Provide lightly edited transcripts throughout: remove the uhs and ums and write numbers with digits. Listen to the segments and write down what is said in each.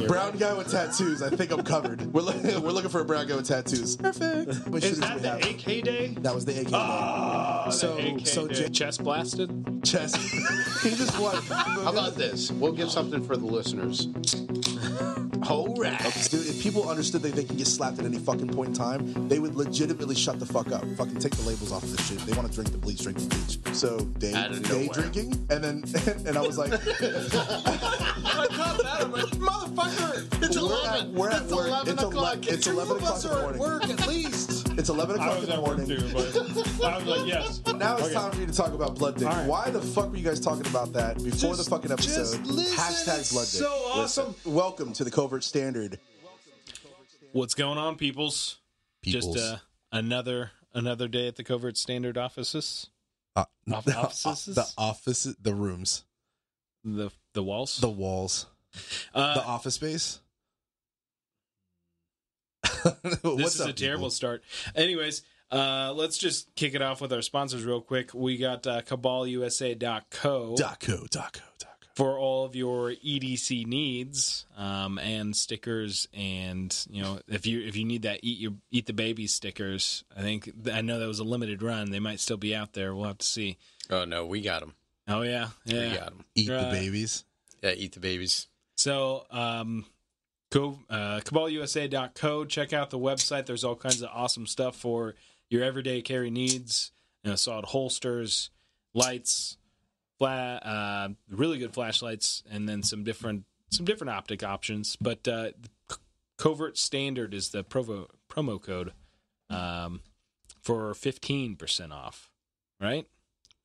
Brown guy with tattoos. I think I'm covered. We're looking for a brown guy with tattoos. Perfect. Is that the AK day? That was the AK day. So chest blasted? Chest. He just won. How about this? We'll give something for the listeners. All right. Dude, if people understood that they can get slapped at any fucking point in time, they would legitimately shut the fuck up. Fucking take the labels off of this shit. They want to drink the bleach, drink the bleach. So day drinking, and I was like, I caught that. I'm like, motherfucker! It's 11. It's 11 o'clock. It's 11 o'clock in the morning. Work at least. It's 11 o'clock in the morning. Too, but I was like, yes. Now it's time for me to talk about blood dick. Right. Why the fuck were you guys talking about that before the fucking episode? Hashtag blood dick. So awesome. Listen, welcome to the Covert Standard. What's going on, peoples? Just another day at the Covert Standard offices. Offices? The offices, the rooms, the walls, the walls, the office space. This is a terrible start. Anyways, let's just kick it off with our sponsors real quick. We got cabalusa.co. For all of your EDC needs, and stickers, and if you need that eat the baby stickers, I know that was a limited run. They might still be out there. We'll have to see. Oh no, we got them. Oh yeah. We got them. Eat the babies. Yeah, eat the babies. So, cabalusa.co. Check out the website. There's all kinds of awesome stuff for your everyday carry needs. Solid holsters, lights. Really good flashlights, and then some different optic options. But Covert Standard is the promo code for 15% off. Right?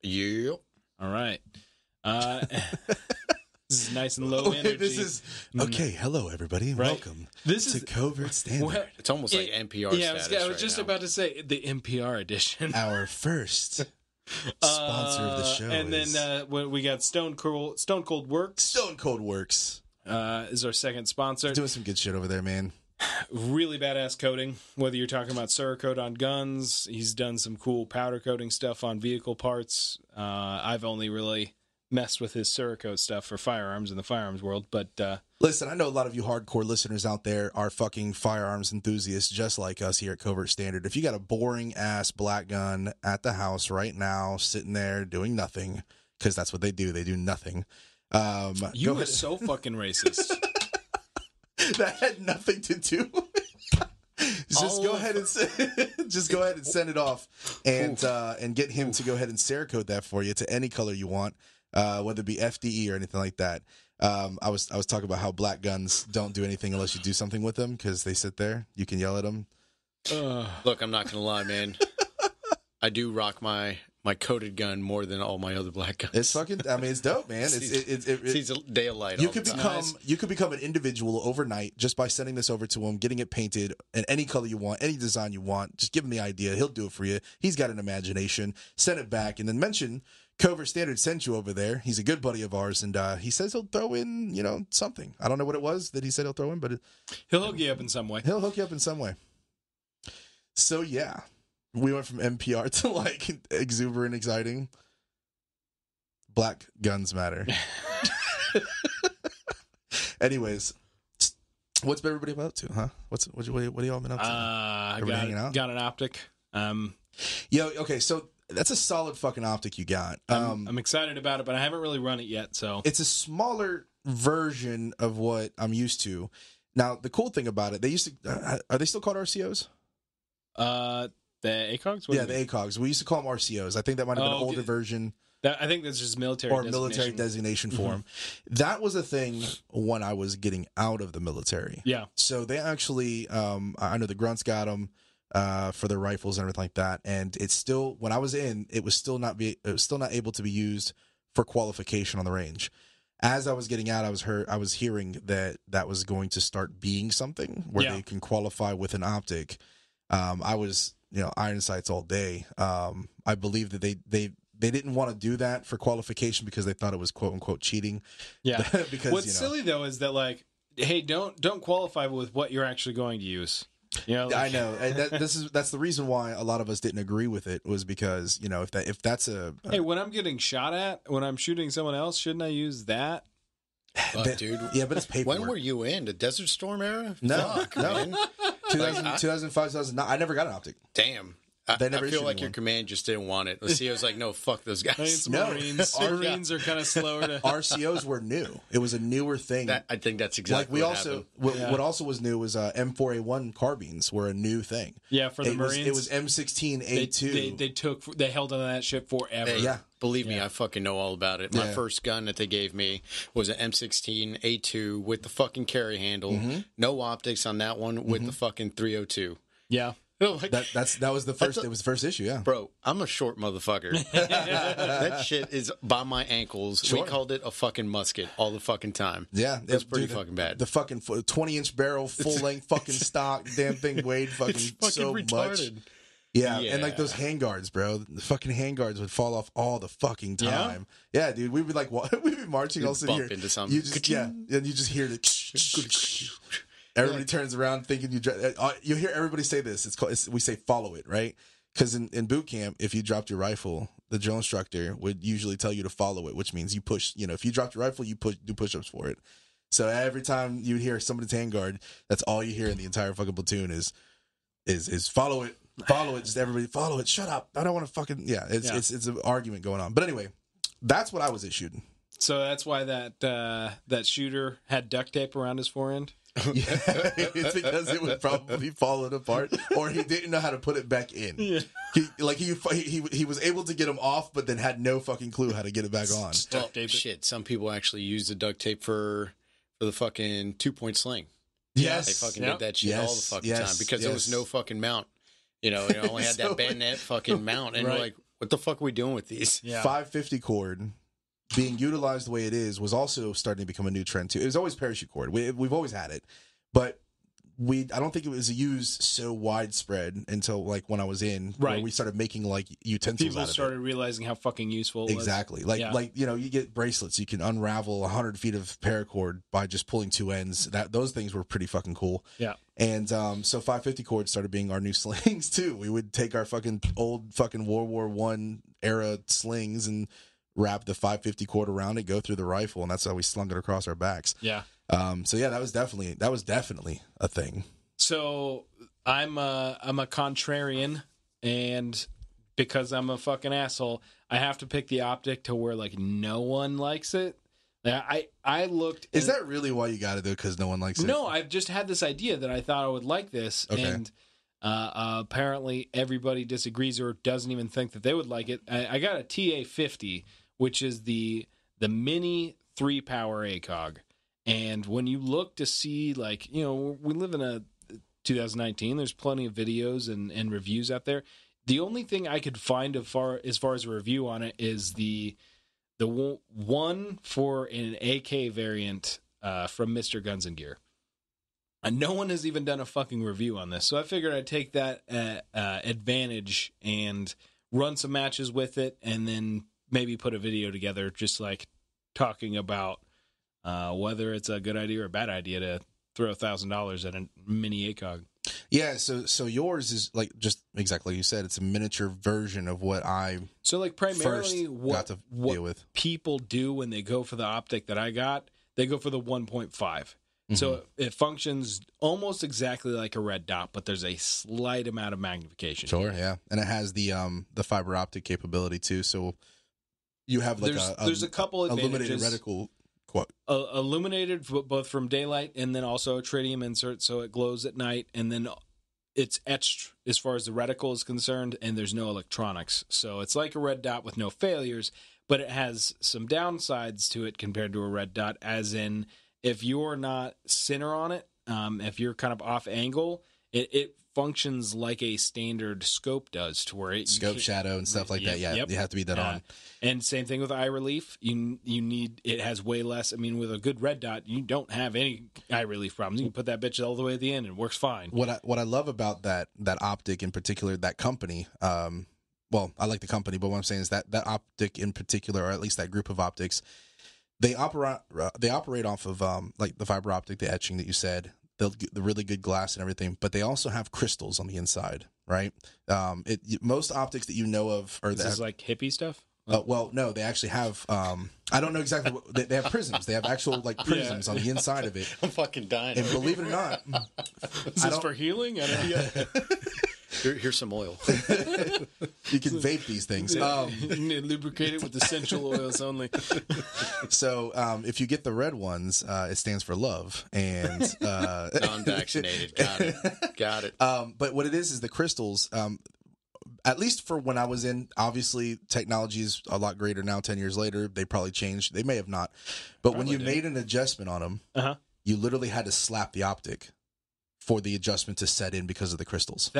Yep. All right. This is nice and low energy. This is okay. Hello, everybody. Right? Welcome to Covert Standard. It's almost like NPR. Yeah, I was just about to say the NPR edition. Our first sponsor of the show, and then we got Stone Cold Works. Stone Cold Works is our second sponsor. Doing some good shit over there, man. Really badass coating. Whether you're talking about Cerakote on guns, he's done some cool powder coating stuff on vehicle parts. I've only really messed with his Cerakote stuff for firearms in the firearms world, but listen, I know a lot of you hardcore listeners out there are fucking firearms enthusiasts just like us here at Covert Standard. If you got a boring ass black gun at the house right now sitting there doing nothing, because that's what they do nothing, you are so fucking racist. That had nothing to do with it. Just go ahead and send it off, and get him to go ahead and Cerakote that for you to any color you want, whether it be FDE or anything like that. I was talking about how black guns don't do anything unless you do something with them, because they sit there. You can yell at them. Look, I'm not gonna lie, man. I do rock my coated gun more than all my other black guns. It's fucking. I mean, it's dope, man. It's a day of light. You could become an individual overnight just by sending this over to him, getting it painted in any color you want, any design you want. Just give him the idea. He'll do it for you. He's got an imagination. Send it back, and then mention Covert Standard sent you over there. He's a good buddy of ours, and he says he'll throw in, something. I don't know what it was that he said he'll throw in, but he'll hook you up in some way. He'll hook you up in some way. So yeah. We went from NPR to like exuberant, exciting. Black guns matter. Anyways, what's everybody been up to, huh? What are y'all been up to? Hanging out? Got an optic. Okay, so that's a solid fucking optic you got. I'm excited about it, but I haven't really run it yet. So it's a smaller version of what I'm used to. Now, the cool thing about it, they used to are they still called RCOs? The ACOGs? Yeah, the ACOGs. We used to call them RCOs. I think that might have been an older version. I think that's just military designation for them. That was a thing when I was getting out of the military. Yeah. So they actually, I know the grunts got them for their rifles and everything like that. And it's still, when I was in, it was still not able to be used for qualification on the range. As I was getting out, I was hearing that was going to start being something where they can qualify with an optic. I was, iron sights all day. I believe that they didn't want to do that for qualification because they thought it was quote unquote cheating. Yeah. Because what's silly though is that like, hey, don't qualify with what you're actually going to use. I know. And that's the reason why a lot of us didn't agree with it, was because if that's a hey, when I'm getting shot at, when I'm shooting someone else, shouldn't I use that? Fuck, dude. Yeah, but it's paperwork. When were you in the Desert Storm era? No, Fuck, no. man. 2005, 2009. I never got an optic. Damn. They I never feel issued like me your one. command just didn't want it. The CEO's like, no, fuck those I think guys. it's No. Marines. Marines are kind of slower to. RCOs were new. It was a newer thing. I think that's exactly like we what also, happened. what also was new was M4A1 carbines were a new thing. Yeah, for the it Marines. Was, it was M16A2. They held on to that shit forever. Hey, Yeah. Believe me, I fucking know all about it. My Yeah. first gun that they gave me was an M16A2 with the fucking carry handle. Mm-hmm. No optics on that one with the fucking 302. Yeah. Like, That was the first. It was the first issue. Yeah. bro, I'm a short motherfucker. That shit is by my ankles. Sure. We called it a fucking musket all the fucking time. Yeah, That's pretty fucking bad. The fucking 20-inch barrel, full length fucking stock, damn thing weighed fucking, It's fucking so retarded. much. Yeah, Yeah. and like those handguards, bro. The fucking handguards would fall off all the fucking time. Yeah, dude. We'd be like, we'd be marching all sitting bump here. into something. You just and you just hear the. Everybody turns around thinking you hear everybody say this. We say follow it, right? Because in boot camp, if you dropped your rifle, the drill instructor would usually tell you to follow it, which means you push. If you dropped your rifle, you do push-ups for it. So every time you hear somebody's handguard, that's all you hear in the entire fucking platoon is follow it. Follow it. Just everybody follow it. Shut up. I don't want to fucking It's an argument going on. But anyway, that's what I was issued. So that's why that shooter had duct tape around his forend. Yeah, it's because it was probably falling apart, or he didn't know how to put it back in. Yeah. He was able to get him off, but then had no fucking clue how to get it back on. Well, shit, some people actually use the duct tape for the fucking 2-point sling. Yes, They fucking did that shit all the fucking time because there was no fucking mount. You only had that bayonet fucking mount, and we're like, what the fuck are we doing with these? Yeah. 550 cord being utilized the way it is was also starting to become a new trend too. It was always parachute cord. We've always had it, but I don't think it was used so widespread until like when I was in, where we started making like utensils. People out of started realizing how fucking useful it was. Exactly. You get bracelets. You can unravel 100 feet of paracord by just pulling two ends. Those things were pretty fucking cool. Yeah. And so 550 cord started being our new slings too. We would take our fucking old fucking World War I era slings and wrap the 550 cord around it, go through the rifle, and that's how we slung it across our backs. Yeah. So yeah, that was definitely a thing. So I'm a contrarian, and because I'm a fucking asshole, I have to pick the optic to where like no one likes it. I looked. Is that really why you got it though? Because no one likes it? No, I've just had this idea that I thought I would like this, Okay. and apparently everybody disagrees or doesn't even think that they would like it. I got a TA50, which is the mini 3-power ACOG. And when you look to see, like, we live in a 2019, there's plenty of videos and reviews out there. The only thing I could find as far as a review on it is the one for an AK variant from Mr. Guns and Gear. And no one has even done a fucking review on this. So I figured I'd take that advantage and run some matches with it, and then maybe put a video together just like talking about whether it's a good idea or a bad idea to throw $1,000 at a mini ACOG. Yeah, so yours is like just exactly like you said. It's a miniature version of what I Primarily got to deal with. People do when they go for the optic that I got, they go for the 1.5. So it functions almost exactly like a red dot, but there's a slight amount of magnification. Sure, yeah, and it has the fiber optic capability too. So you have like there's a couple advantages. Illuminated reticle. What? Illuminated both from daylight and then also a tritium insert, so it glows at night, and then it's etched as far as the reticle is concerned, and there's no electronics. So it's like a red dot with no failures, but it has some downsides to it compared to a red dot, as in if you're not center on it, if you're kind of off angle, it functions like a standard scope does, to where it scope shadow and stuff like that. Yeah, you have to be that on. And same thing with eye relief. You need, it has way less. I mean, with a good red dot, you don't have any eye relief problems. You can put that bitch all the way at the end and it works fine. What I love about that optic in particular, that company. Well, I like the company, but what I'm saying is that optic in particular, or at least that group of optics, they operate off of like the fiber optic, the etching that you said, the really good glass and everything, but they also have crystals on the inside, right? Most optics that you know of are this is like hippie stuff. Well, no, they actually have. I don't know exactly what they have prisms. They have actual like prisms on the inside of it. I'm fucking dying. And believe it or not, is this for healing? I don't know. Here's some oil. You can vape these things. Lubricate it with essential oils only. So if you get the red ones, it stands for love and non-vaccinated. Got it. But what it is the crystals. At least for when I was in, obviously technology is a lot greater now. 10 years later, they probably changed. They may have not, but when you made an adjustment on them, you literally had to slap the optic for the adjustment to set in because of the crystals.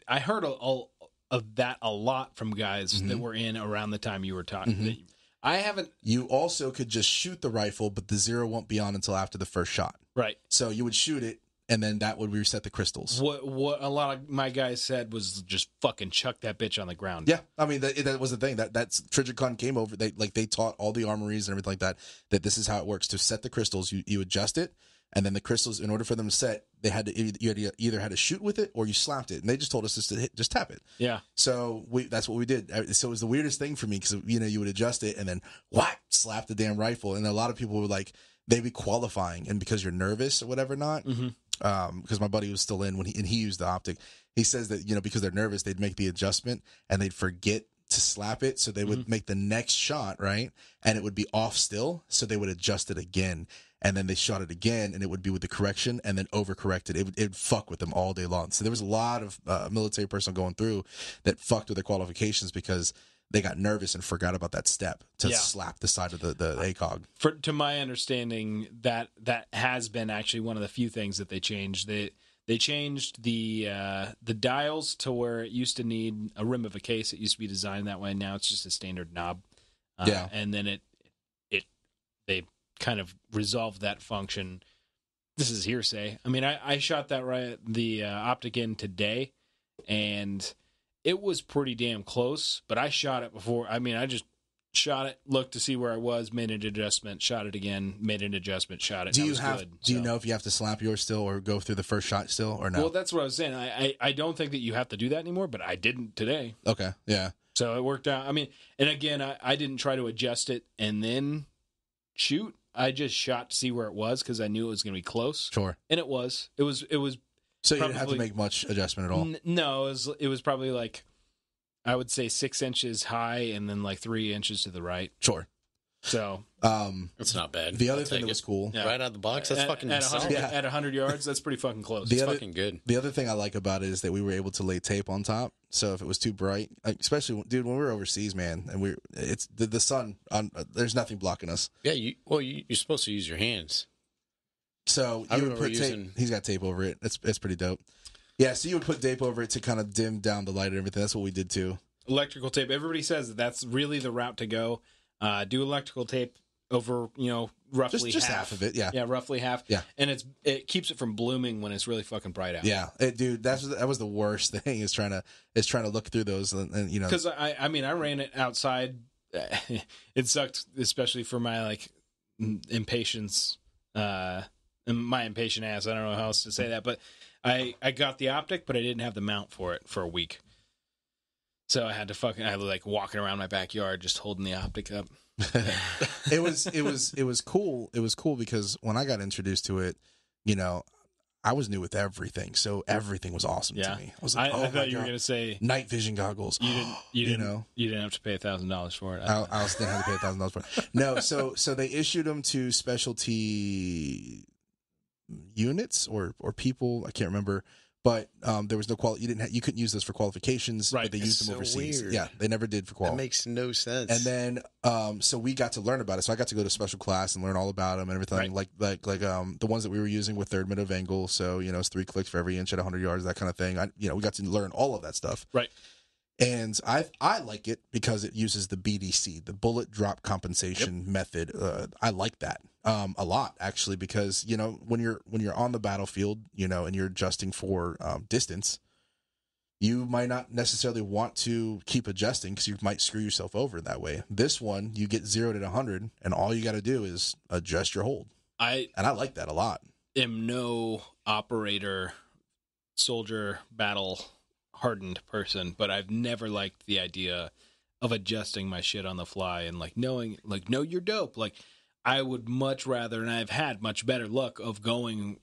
I heard of that a lot from guys that were in around the time you were talking. I haven't. You also could just shoot the rifle, but the zero won't be on until after the first shot. Right. So you would shoot it, and then that would reset the crystals. What a lot of my guys said was just fucking chuck that bitch on the ground. Yeah, I mean that was the thing that's TriggerCon came over. They taught all the armories and everything like that this is how it works. To set the crystals, you adjust it. And then the crystals, in order for them to set, you either had to shoot with it or you slapped it. And they just told us just tap it. Yeah. So that's what we did. So it was the weirdest thing for me because, you would adjust it and then whack, slap the damn rifle. And a lot of people were like, they'd be qualifying. And because you're nervous or whatever not, because my buddy was still in when he used the optic, he says that, because they're nervous, they'd make the adjustment and they'd forget to slap it. So they would make the next shot, right? And it would be off still. So they would adjust it again. And then they shot it again, and it would be with the correction, and then overcorrected. It would fuck with them all day long. So there was a lot of military personnel going through that fucked with their qualifications because they got nervous and forgot about that step to slap the side of the ACOG. To my understanding, that has been actually one of the few things that they changed. They changed the dials to where it used to need a rim of a case. It used to be designed that way. Now it's just a standard knob. And then they kind of resolved that function. This is hearsay. I mean, I shot the optic in today, and it was pretty damn close. But I shot it before. I mean, I just shot it, looked to see where I was, made an adjustment, shot it again, made an adjustment, shot it. Do you know if you have to slap yours still or go through the first shot still or no? Well, that's what I was saying. I don't think that you have to do that anymore, but I didn't today. Okay, yeah. So it worked out. I mean, and again, I didn't try to adjust it and then shoot. I just shot to see where it was because I knew it was going to be close. Sure. And it was. It was. So you didn't have to make much adjustment at all? No, it was probably like, I would say 6 inches high and then like 3 inches to the right. Sure. So. That's not bad. The other thing that was cool. Yeah. Right out of the box, that's fucking solid. At 100 yards, that's pretty fucking close. It's fucking good. The other thing I like about it is that we were able to lay tape on top. So if it was too bright, especially, dude, when we were overseas, man, and it's the sun, there's nothing blocking us. Yeah, you're supposed to use your hands. So you would put tape. He's got tape over it. It's pretty dope. Yeah, so you would put tape over it to kind of dim down the light and everything. That's what we did too. Electrical tape. Everybody says that's really the route to go. Do electrical tape over, roughly just half of it. Yeah. Yeah, roughly half. Yeah. And it keeps it from blooming when it's really fucking bright out. Yeah. Dude, that was the worst thing is trying to look through those and because I ran it outside. It sucked, especially for my impatience, and my impatient ass. I don't know how else to say that, but I got the optic, but I didn't have the mount for it for a week. So I had to walking around my backyard just holding the optic up. It was cool. It was cool because when I got introduced to it, I was new with everything, so everything was awesome to me. I was like, I thought you were going to say night vision goggles. You didn't have to pay $1,000 for it. I also didn't have to pay $1,000 for it. No, so they issued them to specialty units or people. I can't remember. But there was no quality. You couldn't use those for qualifications. Right. But they used them overseas. Weird. Yeah, they never did for qual. That makes no sense. And then, so we got to learn about it. So I got to go to special class and learn all about them and everything. Right. Like the ones that we were using with third minute of angle. So it's 3 clicks for every inch at 100 yards, that kind of thing. We got to learn all of that stuff. Right. And I like it because it uses the BDC, the bullet drop compensation method. I like that a lot actually because when you're on the battlefield, and you're adjusting for distance, you might not necessarily want to keep adjusting because you might screw yourself over that way. This one, you get 0 to 100, and all you got to do is adjust your hold. I like that a lot. Am no operator, soldier, battle hardened person, but I've never liked the idea of adjusting my shit on the fly and like knowing, like, know you're dope. Like, I would much rather, and I've had much better luck of going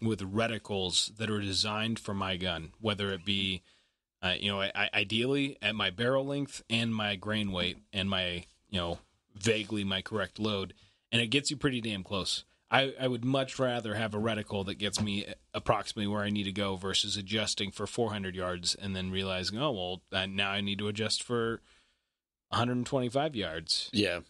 with reticles that are designed for my gun, whether it be, ideally at my barrel length and my grain weight and my, vaguely my correct load, and it gets you pretty damn close. I would much rather have a reticle that gets me approximately where I need to go versus adjusting for 400 yards and then realizing, now I need to adjust for 125 yards. Yeah.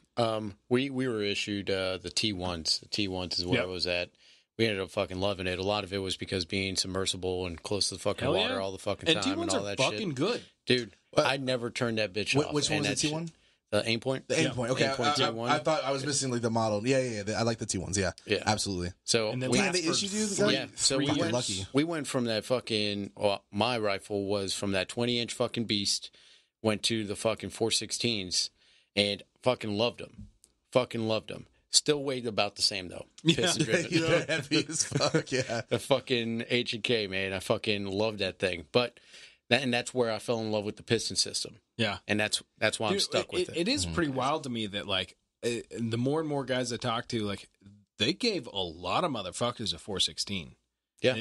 We were issued the T1s. The T1s is where I was at. We ended up fucking loving it. A lot of it was because being submersible and close to the fucking water all the fucking time T1s and all that shit. fucking good. Dude, I never turned that bitch off. Which one was the T1? The aim point? The aim point. Okay. T1. I thought I was missing like the model. Yeah. I like the T1s. Yeah. Absolutely. So and then they issued you the gun? Yeah. So we went from that fucking, my rifle was from that 20-inch fucking beast, went to the fucking 416s and fucking loved them. Still weighed about the same though. Piston driven. You're heavy as fuck. Yeah. The fucking H&K, man. I fucking love that thing. But that's where I fell in love with the piston system. Yeah. And that's why I'm stuck with it. It is pretty wild to me that, like, the more and more guys I talk to, like, they gave a lot of motherfuckers a 416. Yeah.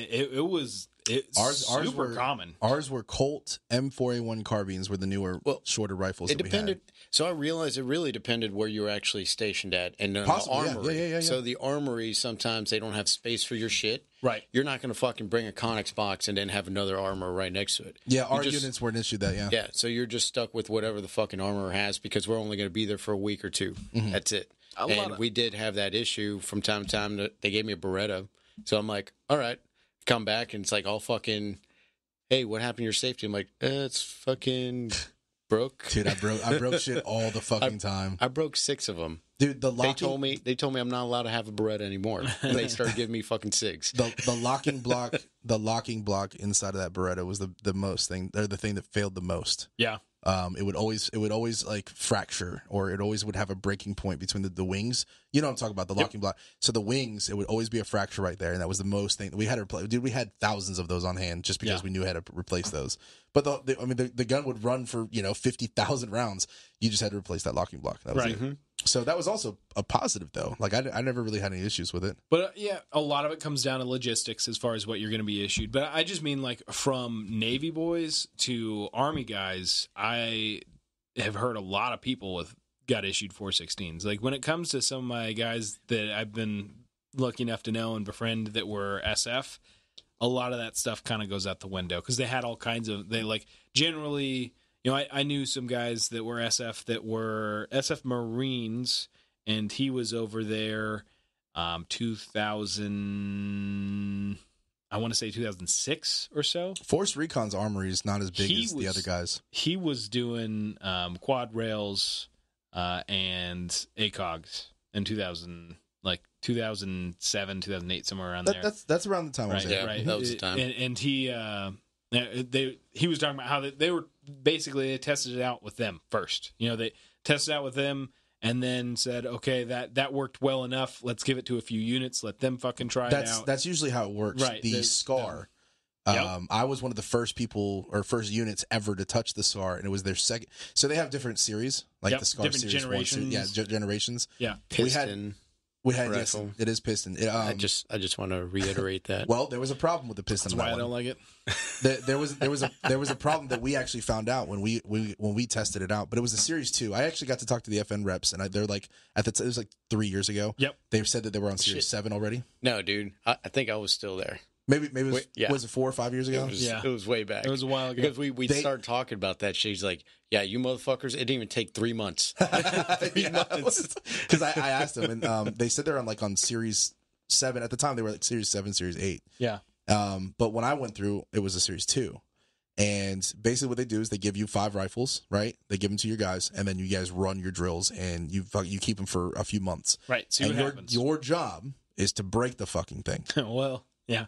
Ours super common. Ours were Colt M4A1 carbines were the newer, shorter rifles. It depended. So I realized it really depended where you were actually stationed at, and the armory. Yeah. So the armory, sometimes they don't have space for your shit. Right. You're not going to fucking bring a Conex box and then have another armor right next to it. Yeah, our units weren't issued that. Yeah. Yeah. So you're just stuck with whatever the fucking armor has because we're only going to be there for a week or two. Mm-hmm. That's it. We did have that issue from time to time. That they gave me a Beretta, so I'm like, all right. Come back and it's like all fucking, hey, what happened to your safety? I'm like, it's fucking broke. Dude, I broke shit all the fucking time. I broke 6 of them. Dude, they told me I'm not allowed to have a Beretta anymore. And they started giving me fucking SIGs. The locking block inside of that Beretta was the thing that failed the most. Yeah. It would always like fracture, or it always would have a breaking point between the wings. You know what I'm talking about, the locking block. So the wings, it would always be a fracture right there, and that was the most thing we had to replace. Dude, we had thousands of those on hand just because we knew how to replace those. But the gun would run for 50,000 rounds. You just had to replace that locking block. That was it. Mm-hmm. So that was also a positive, though. Like, I never really had any issues with it. But, a lot of it comes down to logistics as far as what you're going to be issued. But I just mean, like, from Navy boys to Army guys, I have heard a lot of people got issued 416s. Like, when it comes to some of my guys that I've been lucky enough to know and befriend that were SF, a lot of that stuff kind of goes out the window. Because they had all kinds of, generally... I knew some guys that were SF Marines, and he was over there 2006 or so. Force Recon's armory is not as big as the other guys. He was doing quad rails and ACOGs in 2007, 2008, somewhere around there. That's around the time I was there. Right. That was the time. And he was talking about how they were basically, they tested it out with them first. They tested it out with them and then said, okay, that worked well enough. Let's give it to a few units. Let them fucking try it out. That's usually how it works. Right. The SCAR. I was one of the first people or first units ever to touch the SCAR, and it was their second. So they have different series, like the SCAR different series. Generations. Generations. Yeah. We had yes, it is piston. I just want to reiterate that. Well, there was a problem with the piston. That's why I don't like it. There was a problem that we actually found out when we tested it out. But it was the Series 2. I actually got to talk to the FN reps, and they're like it was like 3 years ago. Yep. They said that they were on Series 7 already. No, dude. I think I was still there. Maybe was it 4 or 5ve years ago? It was way back. It was a while ago. Because we started talking about that shit. He's like, yeah, you motherfuckers, it didn't even take 3 months. 3 months. Because I asked them, and they said they're on Series 7. At the time, they were like Series 7, Series 8. Yeah. But when I went through, it was a Series 2. And basically what they do is they give you 5 rifles, right? They give them to your guys, and then you guys run your drills, and you keep them for a few months. Right. See what happens. Your job is to break the fucking thing. Well, yeah.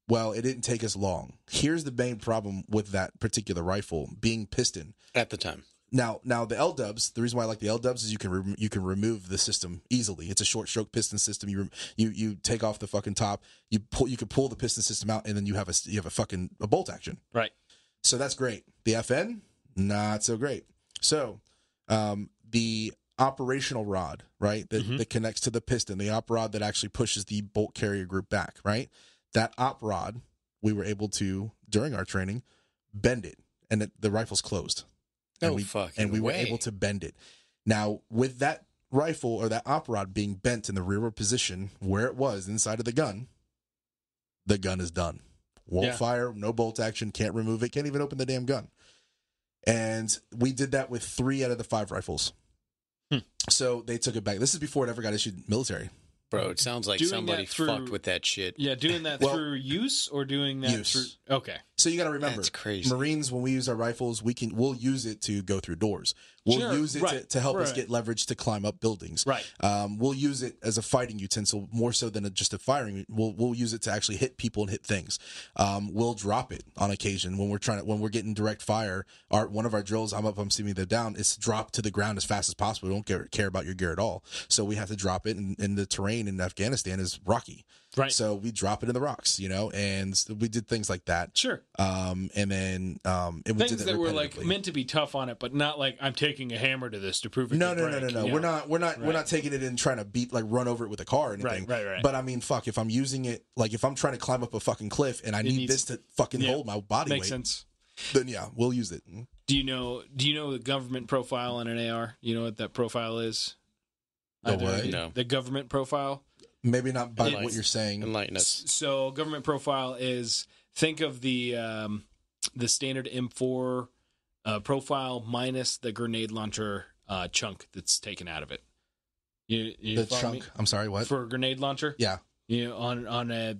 Well, it didn't take us long. Here's the main problem with that particular rifle being piston at the time. Now the L-dubs. The reason why I like the L-dubs is you can remove the system easily. It's a short stroke piston system. You take off the fucking top. You can pull the piston system out, and then you have a bolt action. Right. So that's great. The FN, not so great. So, the operational rod, right, that connects to the piston, the op rod that actually pushes the bolt carrier group back, right? That op rod, we were able to, during our training, bend it, and the rifle's closed. And we were able to bend it. Now, with that rifle or that op rod being bent in the rearward position where it was inside of the gun is done. Won't fire, no bolt action, can't remove it, can't even open the damn gun. And we did that with 3 out of the 5 rifles. So they took it back. This is before it ever got issued military. Bro, it sounds like somebody fucked with that shit. Yeah, doing that through use or doing that through... Okay. So you got to remember, that's crazy. Marines, when we use our rifles, we'll use it to go through doors. We'll use it to help us get leverage to climb up buildings. Right. We'll use it as a fighting utensil more so than just a firing. We'll use it to actually hit people and hit things. We'll drop it on occasion when we're getting direct fire. One of our drills, I'm up, I'm seeing they're down. It's drop to the ground as fast as possible. We don't care about your gear at all. So we have to drop it, and the terrain in Afghanistan is rocky. Right. So we drop it in the rocks, and we did things like that. Sure. And then things that were like meant to be tough on it, but not like I'm taking a hammer to this to prove it. No. Yeah. We're not taking it and trying to run over it with a car or anything. Right. But I mean, fuck, if I'm using it, like if I'm trying to climb up a fucking cliff and I need this to fucking hold my body makes weight, sense. Then we'll use it. Do you know the government profile on an AR? You know what that profile is? No. The government profile. Maybe not by what you're saying. Enlighten us. So government profile is, think of the standard M4 profile minus the grenade launcher chunk that's taken out of it. You the chunk. Me? I'm sorry. What for a grenade launcher? Yeah. On a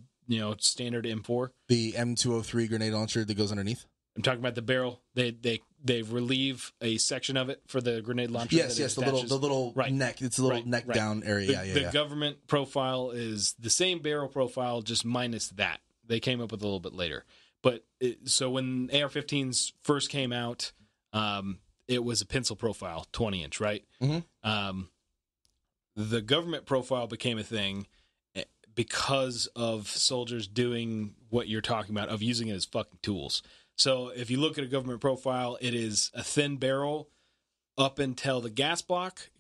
standard M4. The M203 grenade launcher that goes underneath. I'm talking about the barrel. They relieve a section of it for the grenade launcher. Yes, the little neck. It's a little neck down area. The government profile is the same barrel profile, just minus that. They came up with a little bit later. But so when AR-15s first came out, it was a pencil profile, 20-inch, right? Mm-hmm. The government profile became a thing because of soldiers doing what you're talking about, of using it as fucking tools. So if you look at a government profile, it is a thin barrel up until the gas block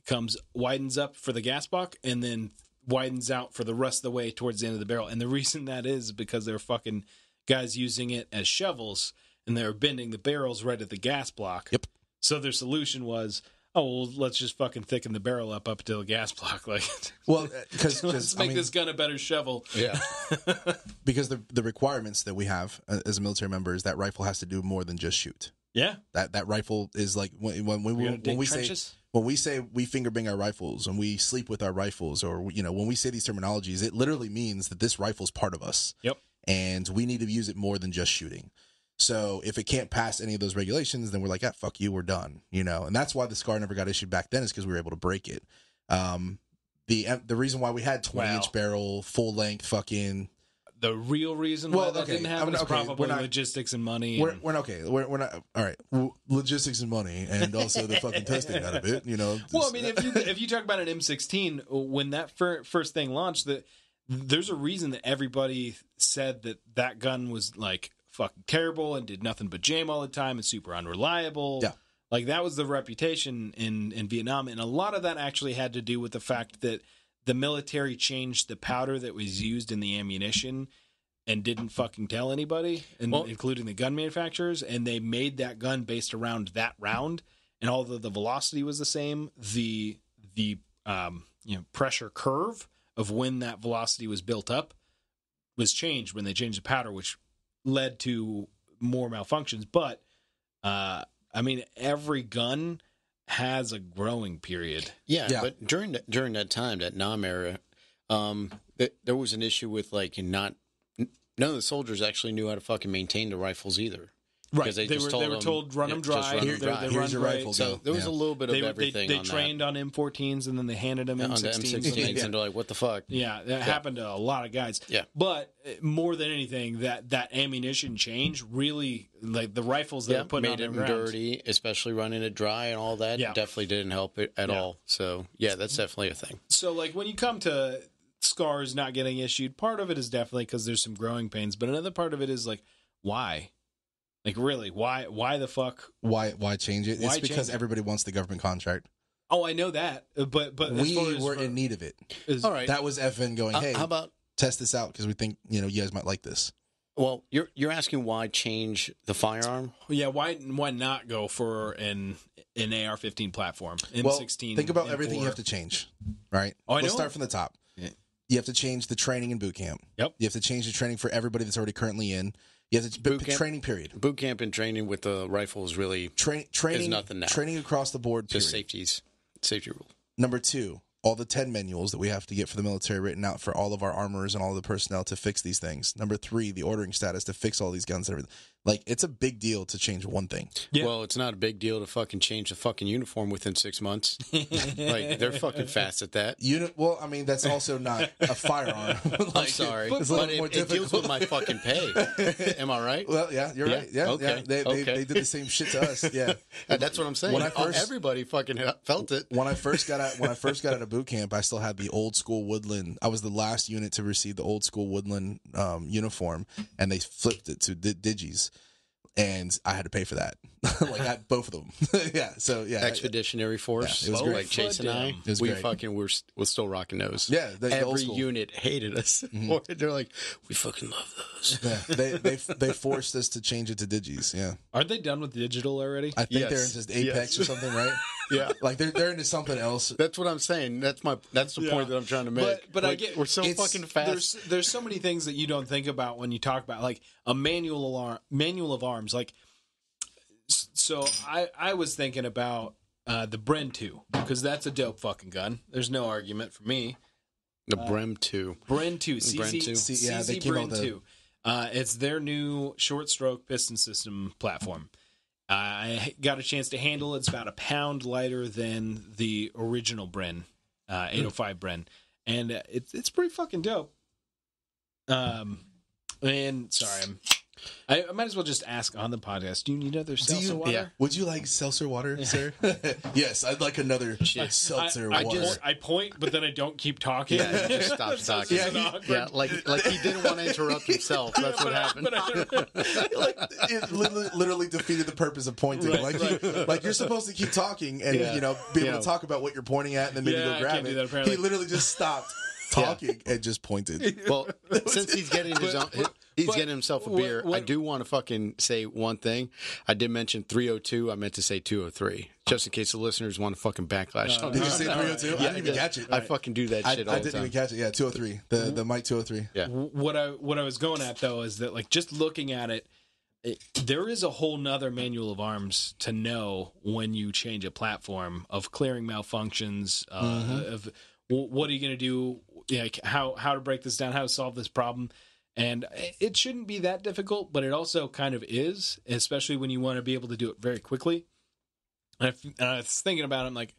widens up for the gas block, and then widens out for the rest of the way towards the end of the barrel. And the reason that is because they're fucking guys using it as shovels, and they're bending the barrels right at the gas block. Yep. So their solution was, let's just fucking thicken the barrel up until the gas block. Because let's make this gun a better shovel. Yeah. Because the requirements that we have as a military member is that rifle has to do more than just shoot. Yeah. That rifle is like when we say we finger bang our rifles, when we sleep with our rifles, or when we say these terminologies, it literally means that this rifle's part of us. Yep. And we need to use it more than just shooting. So if it can't pass any of those regulations, then we're like, fuck you, we're done. And that's why the SCAR never got issued back then, is because we were able to break it. The reason why we had 20-inch barrel, full length, fucking. The real reason why that didn't happen is probably logistics and money. We're not all right. Logistics and money, and also the fucking testing out of it. Well, I mean, if you talk about an M16, when that first thing launched, there's a reason that everybody said that gun was like fucking terrible and did nothing but jam all the time and super unreliable. Yeah. Like that was the reputation in Vietnam, and a lot of that actually had to do with the fact that the military changed the powder that was used in the ammunition and didn't fucking tell anybody, including the gun manufacturers, and they made that gun based around that round. And although the velocity was the same, the pressure curve of when that velocity was built up was changed when they changed the powder, which led to more malfunctions. But I mean, every gun has a growing period. Yeah. But during that time, that NAM era, there was an issue with none of the soldiers actually knew how to fucking maintain the rifles either. Right. They were told run them dry. Here's your rifle. So there was a little bit of everything. They trained on M14s, and then they handed them M16s. And they're like, what the fuck? Yeah, that happened to a lot of guys. Yeah. But more than anything, that ammunition change really, like the rifles that were put on them dirty, especially running it dry and all that, definitely didn't help it at all. So, yeah, that's definitely a thing. So, like, when you come to SCARs not getting issued, part of it is definitely because there's some growing pains, but another part of it is like, why? Like, really, why the fuck? Why change it? Why It's because change it? everybody wants the government contract. Oh, I know that, but as We far as were in need of it. All right. That was FN going, hey, How about? test this out because we think you guys might like this. Well, you're asking why change the firearm? Yeah, why not go for an AR-15 platform? M16. Think about M4. everything you have to change, right? Oh, I Let's know. start from the top. Yeah. You have to change the training in boot camp. Yep. You have to change the training for everybody that's already currently in. You have to Boot camp? training period. Boot camp and training with the rifle is really Training There's nothing now. Training across the board. just Period. safety rule. Number 2, all the 10 manuals that we have to get for the military written out for all of our armorers and all of the personnel to fix these things. Number 3, the ordering status to fix all these guns and everything. Like, it's a big deal to change one thing. Yeah. Well, it's not a big deal to fucking change the fucking uniform within 6 months. Like, they're fucking fast at that. Well, I mean, that's also not a firearm. Like, I'm sorry, it's a but little more it deals difficult. with my fucking pay. Am I right? Well, yeah, you're Yeah? right. Yeah, Okay. yeah. They Okay. did the same shit to us. Yeah. That's what I'm saying. When I first- Everybody fucking felt it. When I first got out of boot camp, I still had the old school Woodland. I was the last unit to receive the old school Woodland uniform, and they flipped it to Digis, and I had to pay for that. Like, I had both of them. Yeah. So yeah. Expeditionary Force. Yeah, it was great. Like Chase and I, It was we great. fucking were still rocking those. Yeah, the old every school. unit hated us. They're like, we fucking love those. Yeah, they forced us to change it to Digis. Yeah, Aren't they done with digital already? I think Yes. they're in just Apex or something, right? Yeah, Like they're into something else. that's what I'm saying. That's the Yeah. point that I'm trying to make. But I Like, get we're so fucking fast. There's so many things that you don't think about when you talk about like a manual of arms. Like, so I was thinking about the Bren 2 because that's a dope fucking gun. There's no argument for me. The Brem 2. Bren 2, Bren 2. CZ, Yeah, they CZ came out Bren with 2. It's their new short stroke piston system platform. I got a chance to handle it. It's about a pound lighter than the original Bren, 805 Bren, and it's pretty fucking dope. And sorry, I might as well just ask on the podcast. Do you need other seltzer water? Yeah. Would you like seltzer water, sir? Yes, I'd like another seltzer water. I point, but then I don't keep talking. Yeah, he just stops talking. Yeah, like he didn't want to interrupt himself. That's what happened. Like, it literally defeated the purpose of pointing. Like you're supposed to keep talking and be able to talk about what you're pointing at and then maybe Yeah, go I grab can't it. do that, apparently. He literally just stopped talking and just pointed. Well, since he's getting his own, he's getting himself a beer. I do want to fucking say one thing. I did mention 302. I meant to say 203, just in case the listeners want to fucking backlash. Did you say 302? Yeah, I didn't even catch it. I fucking do that shit all I the didn't time. even catch it. Yeah, 203. The Mike 203. Yeah. What I was going at though is that like just looking at it, there is a whole nother manual of arms to know when you change a platform of clearing malfunctions, of what are you going to do, like how to break this down, how to solve this problem. And it shouldn't be that difficult, but it also kind of is, especially when you want to be able to do it very quickly. And I was thinking about it, I'm like,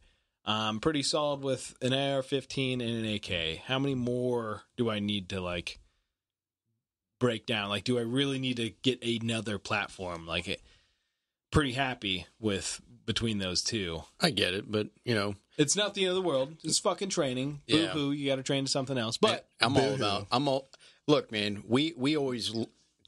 I'm pretty solid with an AR-15 and an AK. How many more do I need to like break down? Like, do I really need to get another platform? Like, pretty happy with between those two. I get it, but It's not the end of the world. It's fucking training. Yeah. Boo-hoo, you got to train to something else. But Look, man, we always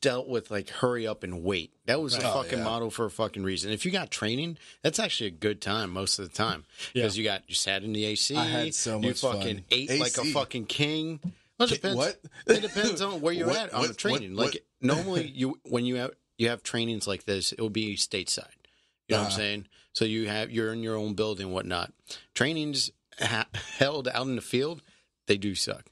dealt with like hurry up and wait. That was the fucking motto for a fucking reason. If you got training, that's actually a good time most of the time because you sat in the AC. I had so much You fucking fun. ate like a AC. fucking king. Well, it depends. What? It depends on where you're What? at on What? the training. What? Like normally, when you have trainings like this, it will be stateside. You know what I'm saying? So you're in your own building and whatnot. Trainings held out in the field, they do suck.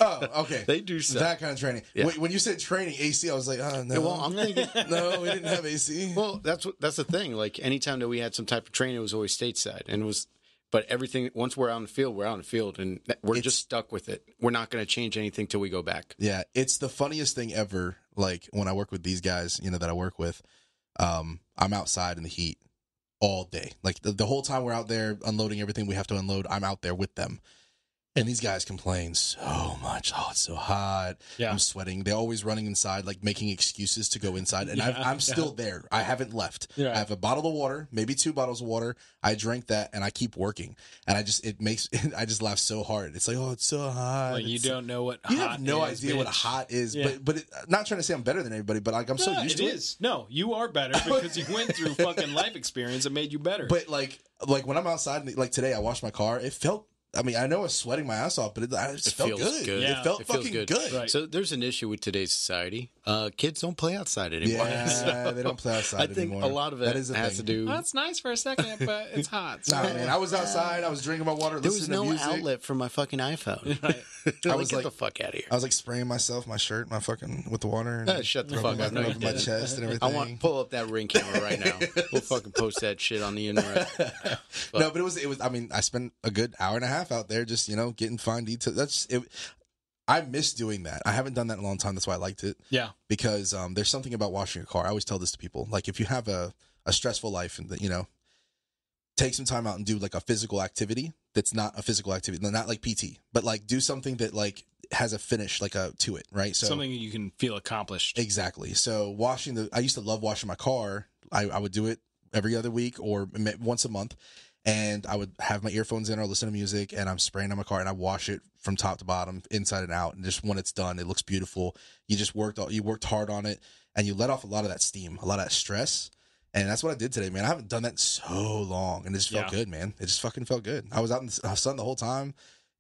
Oh, okay. They do suck. That kind of training. Yeah. When you said training AC, I was like, oh no. Well, I'm thinking. No, we didn't have AC. Well, that's the thing. Like anytime that we had some type of training, it was always stateside, and it was. But everything once we're out in the field, we're out in the field, and we're just stuck with it. We're not going to change anything till we go back. Yeah, it's the funniest thing ever. Like when I work with these guys, that I work with, I'm outside in the heat all day. Like the whole time we're out there unloading everything we have to unload, I'm out there with them. And these guys complain so much. Oh, it's so hot. Yeah. I'm sweating. They're always running inside, like making excuses to go inside. And I'm still there. I haven't left. Yeah. I have a bottle of water, maybe 2 bottles of water. I drank that and I keep working. And I just laugh so hard. It's like, oh, it's so hot. Like you don't know what You hot have no is, idea what bitch. hot is. Yeah. But not trying to say I'm better than everybody, but like I'm so used to it. It is. No, you are better because you went through fucking life experience that made you better. But like when I'm outside, like today, I washed my car. It felt. I mean, I know I was sweating my ass off, but it felt feels good. good. Yeah. It felt It feels fucking good. good. Right. So there's an issue with today's society. Kids don't play outside anymore. Yeah, So they don't play outside I think anymore. a lot of it That is a has thing. to do. Well, it's nice for a second, but it's hot. So. Nah, man, I was outside. I was drinking my water, There was listening no to music. outlet for my fucking iPhone. I was Get like- the fuck out of here. I was like spraying myself, my shirt, my fucking with the water. And Shut the rubbing fuck up. No, you over my didn't. chest and I everything. want to pull up that Ring camera right now. We'll fucking post that shit on the internet. No, but it was. I mean, I spent a good hour and a half out there, just getting fine details. That's it. I miss doing that. I haven't done that in a long time. That's why I liked it. Yeah. Because there's something about washing a car. I always tell this to people. Like, if you have a stressful life and take some time out and do like a physical activity that's not a physical activity, not like PT, but like do something that like has a finish to it, right? So Something you can feel accomplished. exactly. So I used to love washing my car. I would do it every other week or once a month. And I would have my earphones in or listen to music, and I'm spraying on my car, and I wash it from top to bottom, inside and out. And just when it's done, it looks beautiful. You worked hard on it, and you let off a lot of that steam, a lot of that stress. And that's what I did today, man. I haven't done that in so long, and it just felt good, man. It just fucking felt good. I was out in the sun the whole time.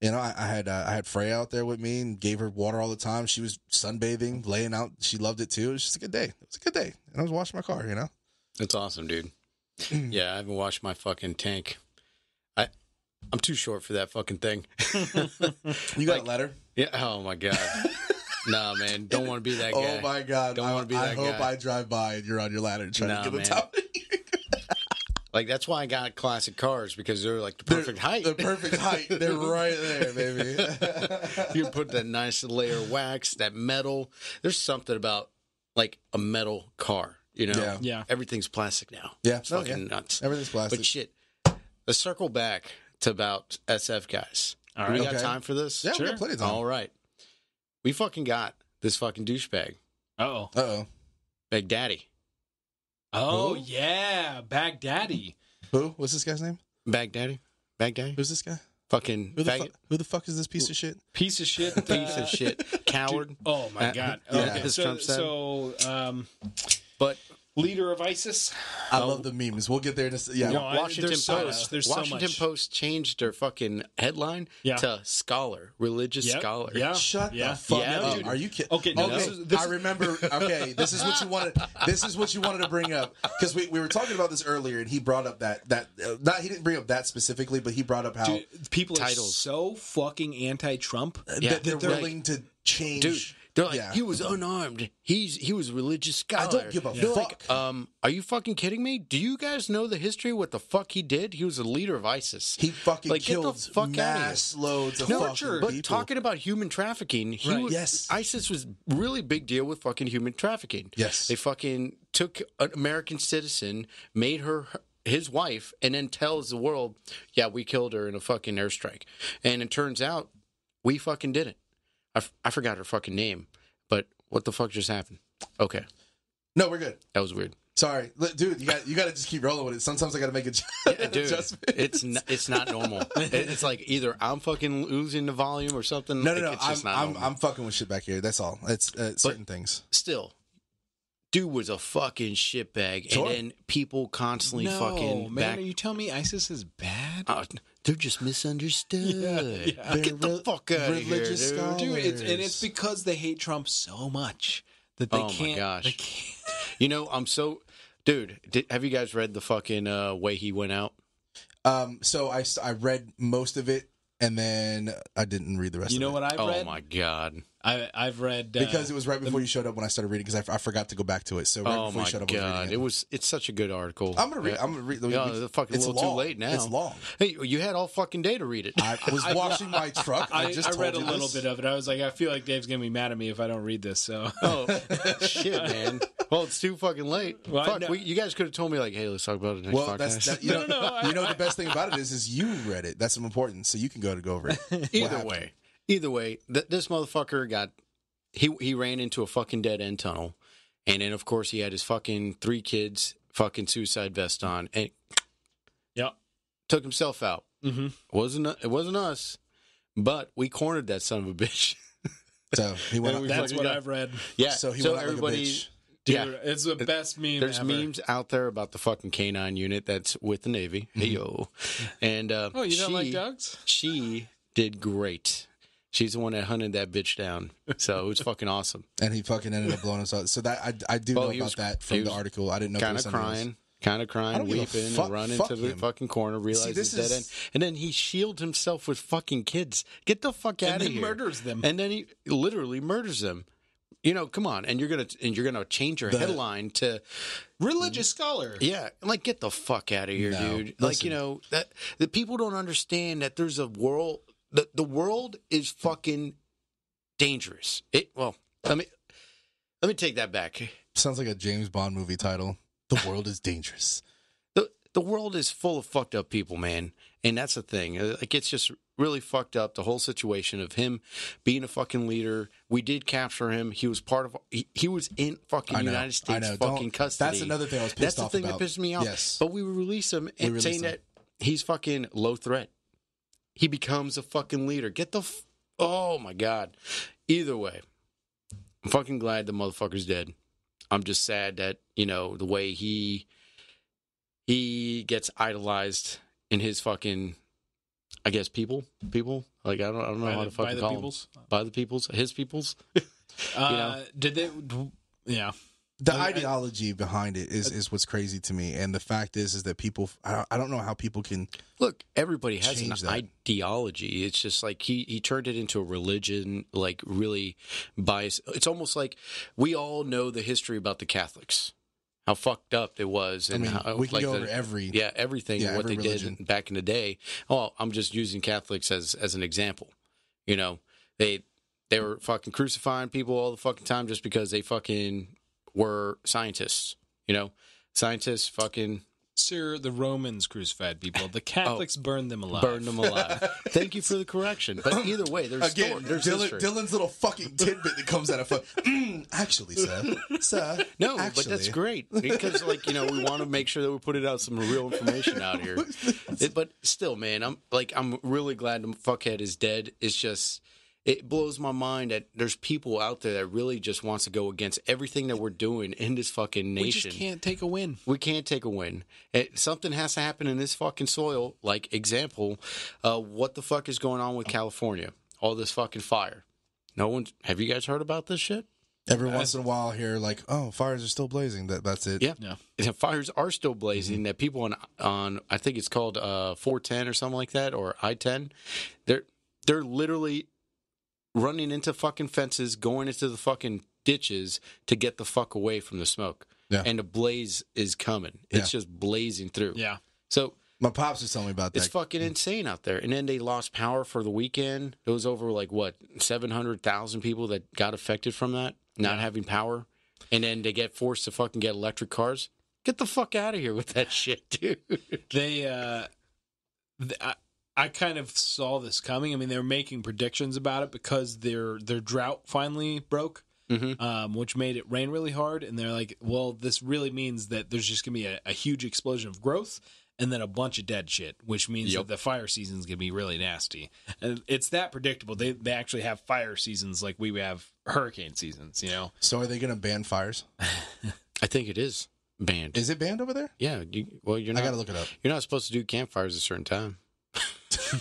I had Freya out there with me and gave her water all the time. She was sunbathing, laying out. She loved it too. It was just a good day. It was a good day, and I was washing my car. That's awesome, dude. Yeah, I haven't washed my fucking tank. I'm too short for that fucking thing. You got a letter? Yeah. Oh my god. Nah, man. Don't want to be that guy. Oh my god! Don't want to be that I guy. hope I drive by and you're on your ladder trying to get the man. top. Like that's why I got classic cars because they're like the perfect height. The perfect height. They're right there, baby. You can put that nice layer of wax, that metal. There's something about like a metal car. Yeah. Everything's plastic now. Yeah. It's fucking nuts. Everything's plastic. But shit, let's circle back to about SF guys. All Do we right. got Okay. time for this? Yeah, we got plenty of time. All right. We fucking got this fucking douchebag, Uh-oh. Uh-oh. Big Daddy. Oh, Who? yeah. Baghdaddy. Who? What's this guy's name? Baghdaddy? Who's this guy? Fucking Who the fuck is this piece of shit? Piece of shit. piece of shit. Coward. Oh, my God. Yeah, Okay. as Trump said. But Leader of ISIS. I love the memes. We'll get there in a yeah. No, Washington there's so Post. much. There's so Washington much. Post changed their fucking headline Yeah. to scholar, religious Yep. scholar. Yeah. Shut Yeah. the fuck Yeah, up. dude. Are you kidding? Okay, no, okay. this I is- remember. Okay, this is what you wanted. This is what you wanted to bring up because we were talking about this earlier, and he brought up that not he didn't bring up that specifically, but he brought up how Dude, people Titles. are so fucking anti-Trump. Yeah. that they're They're like- willing to change. Dude, they're like, Yeah. he was unarmed. He was a religious scholar. I don't give a They're fuck. like, are you fucking kidding me? Do you guys know the history? What the fuck he did? He was a leader of ISIS. He fucking Like, get the killed fuck outta here. mass loads of No, fucking but people. talking about human trafficking, Right. Yes. ISIS was really big deal with fucking human trafficking. Yes. They fucking took an American citizen, made her his wife, and then tells the world, yeah, we killed her in a fucking airstrike. And it turns out we fucking did it. I forgot her fucking name, but what the fuck just happened? Okay, No, we're good. that was weird. Sorry, dude. You got to just keep rolling with it. Sometimes I got to make Yeah, dude, adjustment. it's not normal. It's like either I'm fucking losing the volume or something. No. Like, it's just not normal. I'm fucking with shit back here. That's all. It's certain things. Still, dude was a fucking shitbag, Sure. and then people constantly No, fucking man, are you telling me ISIS is bad? they're just misunderstood. Yeah. Get the fuck out of here, religious dude. scholars. Dude, it's because they hate Trump so much that they Oh my can't. gosh. They can't. You know, I'm so, dude. Have you guys read the fucking way he went out? So I read most of it, and then I didn't read the rest. You of know it. what I've Oh read? my god. I've read because it was right before you showed up when I started reading because I forgot to go back to it. So right before you showed up, I was reading it. It's such a good article. I'm gonna read. I'm gonna read. It's fucking a little too late now. It's long. Hey, you had all fucking day to read it. I was washing my truck. I read a little bit of it. I was like, I feel like Dave's gonna be mad at me if I don't read this. So shit, man. Well, it's too fucking late. Well, fuck, you guys could have told me like, hey, let's talk about it next podcast. You know, the best thing about it is you read it. That's important, so you can go over it. Either way, this motherfucker got. He ran into a fucking dead end tunnel, and then of course he had his fucking 3 kids fucking suicide vest on, and took himself out. Mm-hmm. It wasn't us, but we cornered that son of a bitch. So he went. That's what I've read. Yeah. So he went everybody. Like a bitch. Dude, it's the best meme. There's ever. memes out there about the fucking K9 unit that's with the Navy. Hey yo, and you don't like dogs? She did great. She's the one that hunted that bitch down. So it was fucking awesome. And he fucking ended up blowing us out. So that I do know about that from the article. I didn't know. Kind of crying, weeping, and running to the fucking corner, realized it's dead end. And then he shields himself with fucking kids. Get the fuck out of here. And he murders them. And then he literally murders them. You know, come on. And you're gonna change your headline to religious scholar. Yeah. Like, get the fuck out of here, dude. Listen. Like, you know, that the people don't understand that there's a world. The world is fucking dangerous. Let me take that back. Sounds like a James Bond movie title. The world is dangerous. The world is full of fucked up people, man. And that's the thing. Like, it's just really fucked up, the whole situation of him being a fucking leader. We did capture him. He was part of. He was in fucking United States fucking custody. That's another thing I was pissed off about. That's the thing that pissed me off. Yes. But we release him and saying that he's fucking low threat. He becomes a fucking leader. Oh, my God. Either way, I'm fucking glad the motherfucker's dead. I'm just sad that, you know, the way he gets idolized in his fucking, I guess, people. Like, I don't know how to fucking call them. By the peoples? His peoples? You know? Did they... Yeah. The ideology behind it is what's crazy to me, and the fact is that people. I don't know how people can look. Everybody has an ideology. It's just like he turned it into a religion, like really biased. It's almost like we all know the history about the Catholics, how fucked up it was, and how, we can go over everything what they religion. Did back in the day. Oh, I'm just using Catholics as an example. You know, they were fucking crucifying people all the fucking time just because they fucking were scientists, you know, scientists fucking. Sir, the Romans crucified people. The Catholics burned them alive. Thank you for the correction. But either way, there's Dillon's little fucking tidbit that comes out of actually, sir. No, actually. But that's great because, like, you know, we want to make sure that we put it out some real information out here. But still, man, I'm really glad the fuckhead is dead. It's just. It blows my mind that there's people out there that really just wants to go against everything that we're doing in this fucking nation. We just can't take a win. We can't take a win. Something has to happen in this fucking soil. Like, example, what the fuck is going on with California? All this fucking fire. Have you guys heard about this shit? Every once in a while here, like, oh, fires are still blazing. That's it. Yeah. Fires are still blazing. That people on I think it's called 410 or something like that, or I-10, they're literally running into fucking fences, going into the fucking ditches to get the fuck away from the smoke. Yeah. And the blaze is coming. It's just blazing through. Yeah. So my pops was telling me about that. It's fucking insane out there. And then they lost power for the weekend. It was over 700,000 people that got affected from that, not having power. And then they get forced to fucking get electric cars. Get the fuck out of here with that shit, dude. I kind of saw this coming. I mean, they were making predictions about it because their drought finally broke, which made it rain really hard. And they're like, well, this really means that there's just going to be a huge explosion of growth and then a bunch of dead shit, which means that the fire season's going to be really nasty. And it's that predictable. They actually have fire seasons like we have hurricane seasons, you know? So are they going to ban fires? I think it is banned. Is it banned over there? Yeah. You're not, I got to look it up. You're not supposed to do campfires at a certain time.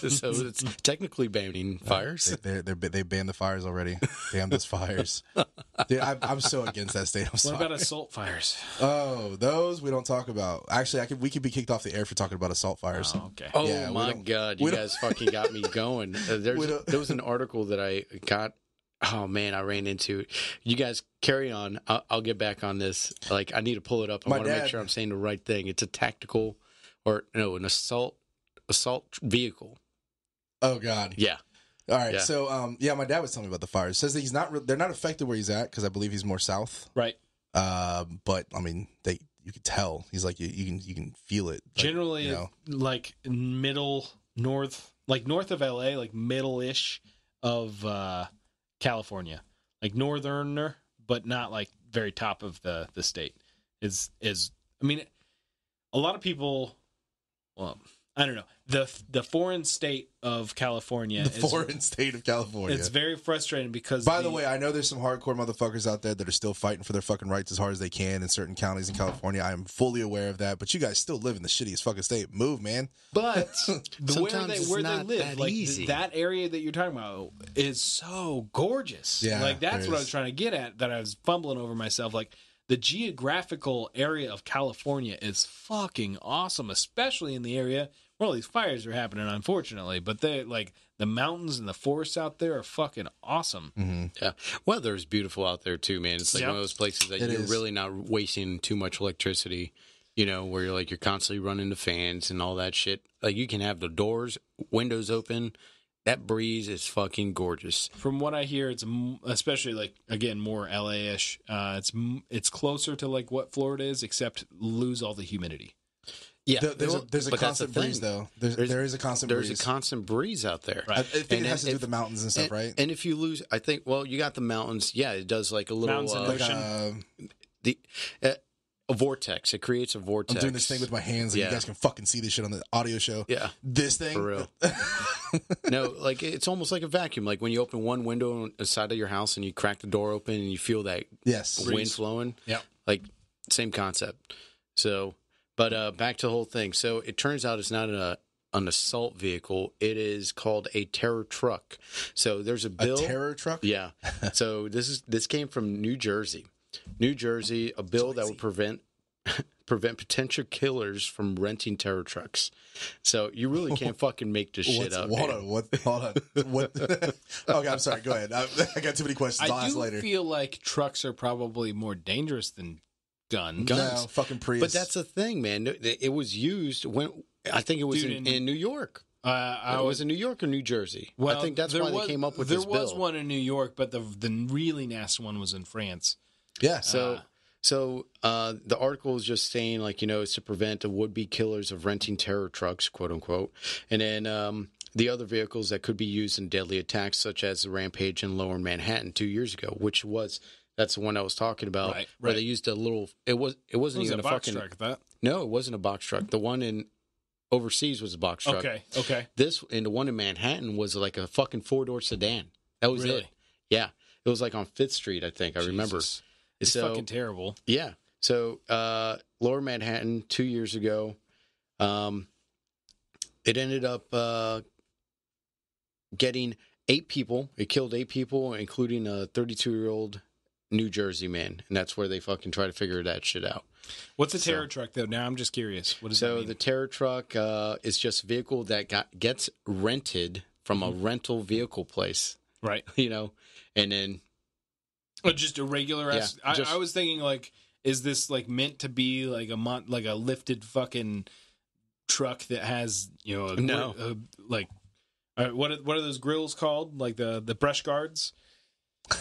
So it's technically banning fires. They banned the fires already. Damn those fires. Dude, I'm so against that state. What about assault fires? Oh, those we don't talk about. Actually, we could be kicked off the air for talking about assault fires. Oh, okay. Oh, yeah, my God. You guys fucking got me going. There was an article that I got. Oh man, I ran into it. You guys carry on. I'll get back on this. Like, I need to pull it up. I want to make sure I'm saying the right thing. It's a tactical, an assault vehicle. Oh God. Yeah. All right. Yeah. So, my dad was telling me about the fires. Says that he's not. They're not affected where he's at because I believe he's more south. Right. But I mean, you could tell. He's like you can feel it. Like, generally, like middle north, like north of LA, like middle-ish of California, like northerner, but not like very top of the state. Is I mean, a lot of people. Well, I don't know. The foreign state of California. It's very frustrating because. By the way, I know there's some hardcore motherfuckers out there that are still fighting for their fucking rights as hard as they can in certain counties in California. I am fully aware of that, but you guys still live in the shittiest fucking state. Move, man. But where they live, that like easy. that area that you're talking about, is so gorgeous. Yeah, like that's what I was trying to get at. That I was fumbling over myself. Like the geographical area of California is fucking awesome, especially in the area. Well, these fires are happening, unfortunately, but they like the mountains and the forests out there are fucking awesome. Mm-hmm. Yeah, weather's beautiful out there too, man. It's like one of those places that you're really not wasting too much electricity. You know, where you're constantly running the fans and all that shit. Like you can have the doors, windows open. That breeze is fucking gorgeous. From what I hear, it's especially like again more LA-ish. It's closer to like what Florida is, except lose all the humidity. Yeah, there's a constant breeze though. There is a constant breeze. There's a constant breeze out there. Right. I think it has to do with the mountains and stuff, right? And if you lose, I think, well, you got the mountains. Yeah, it does like a little a vortex. It creates a vortex. I'm doing this thing with my hands. You guys can fucking see this shit on the audio show. Yeah, this thing for real. No, like it's almost like a vacuum. Like when you open one window on the side of your house and you crack the door open and you feel that wind flowing. Yeah, like same concept. So. But back to the whole thing. So it turns out it's not an assault vehicle. It is called a terror truck. So there's a bill. A terror truck? Yeah. So this came from New Jersey. New Jersey, a bill that would prevent potential killers from renting terror trucks. So you really can't fucking make this shit up. Hold on. What? Okay, I'm sorry. Go ahead. I got too many questions. I'll ask later. I feel like trucks are probably more dangerous than guns. No, fucking Prius. But that's the thing, man. It was used when I think it was in New York. It was in New York or New Jersey. Well, I think that's why they came up with this bill. There was one in New York, but the really nasty one was in France. Yeah. So the article is just saying, like, it's to prevent the would-be killers of renting terror trucks, quote unquote, and then the other vehicles that could be used in deadly attacks, such as the rampage in Lower Manhattan 2 years ago, which was. That's the one I was talking about, where they used a little. It wasn't even a box fucking truck. That no, it wasn't a box truck. The one in overseas was a box truck. Okay. The one in Manhattan was like a fucking 4-door sedan. That was it. Yeah, it was like on 5th Street, I think. I remember. It's fucking terrible. Yeah. So Lower Manhattan 2 years ago, it ended up getting 8 people. It killed 8 people, including a 32-year-old. New Jersey man, and that's where they fucking try to figure that shit out. What's a terror truck though? Now I'm just curious. What does that mean? The terror truck is just a vehicle that gets rented from a rental vehicle place, right? And then just a regular. I was thinking like, is this like meant to be like a lifted fucking truck that has what are those grills called? Like the brush guards.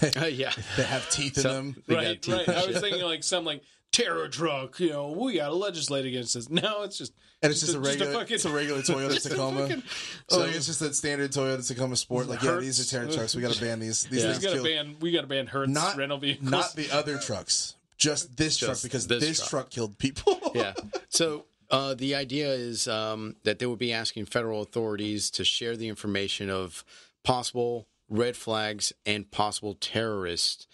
Yeah, they have teeth in them. Right. I was thinking like some like terror truck. We gotta legislate against this. No, it's just a regular Toyota Tacoma. It's just a standard Toyota Tacoma Sport. Like these are terror trucks. We gotta ban these. These things we gotta ban Hertz rental vehicles. Not the other trucks. Just this truck because this truck killed people. Yeah. So. The idea is that they would be asking federal authorities to share the information of possible red flags and possible terrorists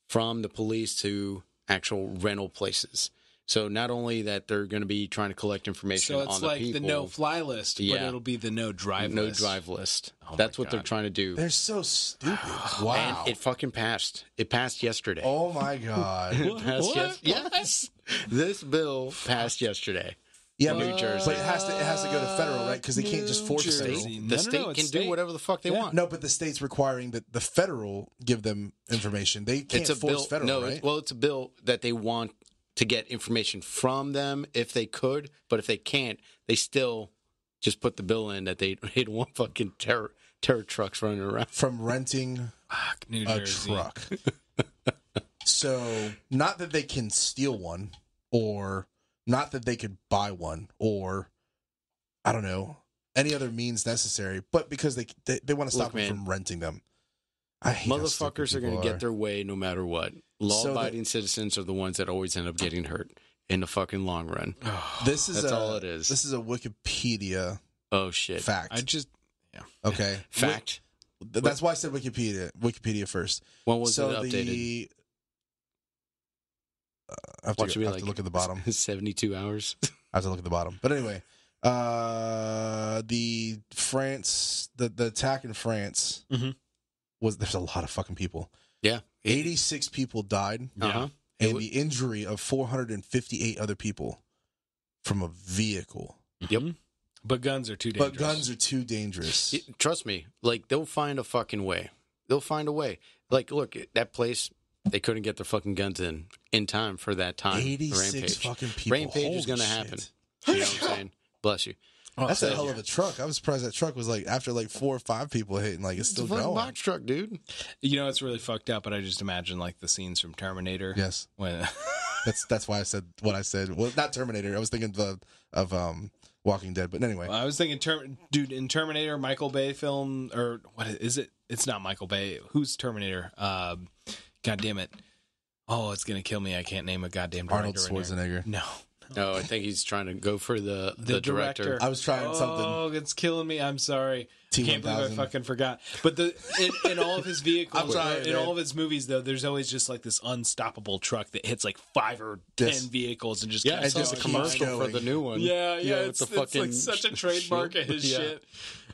from the police to actual rental places. So not only that they're going to be trying to collect information on the people. So it's like the no-fly list, but it'll be the no-drive list. No-drive list. That's what they're trying to do. They're so stupid. Wow. And it fucking passed. It passed yesterday. Oh, my God. Yes. This bill passed yesterday. Yeah, New Jersey. but it has to go to federal, right? Because they can't just force New federal. Jersey. The state it's can state. do whatever the fuck they want. No, but the state's requiring that the federal give them information. They can't It's a force bill. federal, No, right? it's a bill that they want to get information from them if they could, but if they can't, they still just put the bill in that they don't want fucking terror trucks running around. From renting New a Jersey. truck. So, not that they can steal one, or not that they could buy one, or I don't know, any other means necessary, but because they want to stop them from renting them. I hate Motherfuckers are going to get their way no matter what. Law-abiding citizens are the ones that always end up getting hurt in the fucking long run. This is That's all it is. This is a Wikipedia Oh shit! fact. Okay. Fact. That's why I said Wikipedia first. When was it updated? I have to look at the bottom. 72 hours. I have to look at the bottom. But anyway, the attack in France there's a lot of fucking people. Yeah. 86 people died. Uh-huh. And the injury of 458 other people from a vehicle. Yep. But guns are too dangerous. Trust me. Like, they'll find a fucking way. They'll find a way. Like, look, that place, they couldn't get their fucking guns in time for that time. 86 Rampage. fucking people. Rampage is going to happen. You know what I'm saying? Bless you. That's a hell of a truck. I was surprised that truck was like, after like 4 or 5 people hitting, like it's still a fucking going. box truck, dude. You know, it's really fucked up, but I just imagine like the scenes from Terminator. Yes. When that's why I said what I said. Well, not Terminator. I was thinking of Walking Dead. But anyway. I was thinking, in Terminator, Michael Bay film, or what is it? It's not Michael Bay. Who's Terminator? God damn it. Oh, it's going to kill me. I can't name a goddamn director. Arnold Schwarzenegger. No. No, I think he's trying to go for the director. I was trying something. Oh, it's killing me. I'm sorry. T1000. Can't believe I fucking forgot. But in all of his vehicles, all of his movies, though, there's always just like this unstoppable truck that hits like 5 or 10 vehicles and just it's just a commercial for the new one. Yeah. With It's like such a trademark of his shit.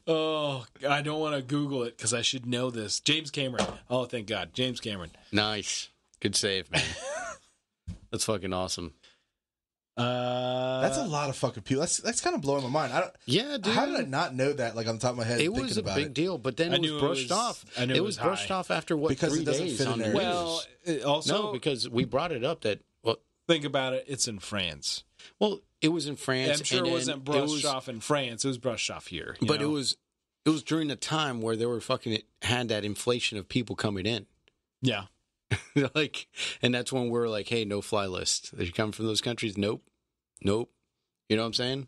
Oh, I don't want to Google it because I should know this. James Cameron. Oh, thank God, James Cameron. Nice, good save, man. That's fucking awesome. That's a lot of fucking people. That's kind of blowing my mind. Dude. How did I not know that? Like on the top of my head, it was a big deal, but then it was brushed off. I knew it was brushed off after because 3 it doesn't days fit on in the there. news. Well, also no, because we brought it up that think about it. It's in France. Well, it was in France. I'm sure it wasn't brushed off in France. It was brushed off here. But it was during the time where they were had that inflation of people coming in. Yeah. And that's when we're like, hey, no fly list. Did you come from those countries? Nope. You know what I'm saying?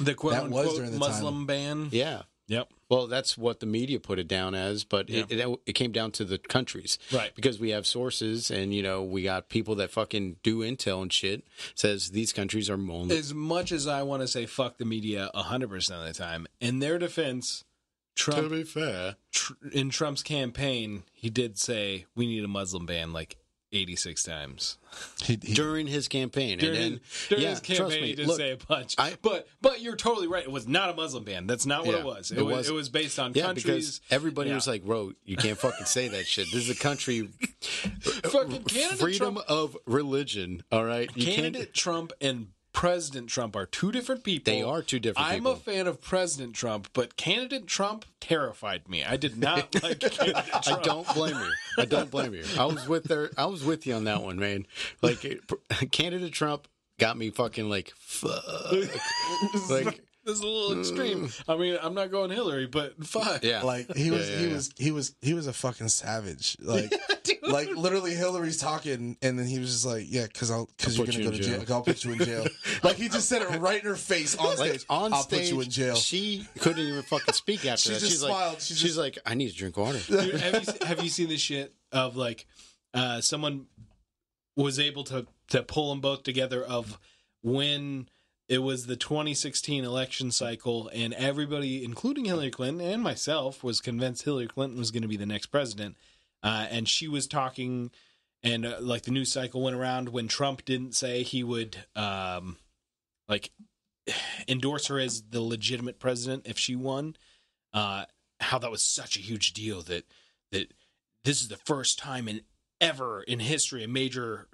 The quote That was unquote during the Muslim time. ban. Yeah. Yep. Well, that's what the media put it down as, but it came down to the countries. Right. Because we have sources and, we got people that fucking do intel and shit, says these countries are more. As much as I want to say fuck the media 100% of the time, in their defense, Trump, to be fair, in Trump's campaign, he did say we need a Muslim ban like 86 times. During his campaign. During his campaign, he did say a bunch. But you're totally right. It was not a Muslim ban. That's not what it was. It was based on countries. Because everybody was like, bro, you can't fucking say that shit. This is a country. Fucking candidate freedom Trump, of religion, all right? Candidate Trump and President Trump are two different people. They are two different people. I'm a fan of President Trump, but candidate Trump terrified me. I did not like candidate Trump. I don't blame you. I was with you on that one, man. Like, candidate Trump got me fucking like, fuck. Like, this is a little extreme. I mean, I'm not going Hillary, but fuck. Yeah. Like he was a fucking savage. Like like literally Hillary's talking and then he was just like, yeah, because you're gonna go to jail. I'll put you in jail. Like he just said it right in her face on stage. On I'll stage, put you in jail. She couldn't even fucking speak after that. She just smiled. Like, she's like, I need to drink water. Dude, have you seen this shit of like someone was able to pull them both together of when it was the 2016 election cycle, and everybody, including Hillary Clinton and myself, was convinced Hillary Clinton was going to be the next president. And she was talking, and like the news cycle went around when Trump didn't say he would endorse her as the legitimate president if she won. How that was such a huge deal that this is the first time ever in history a major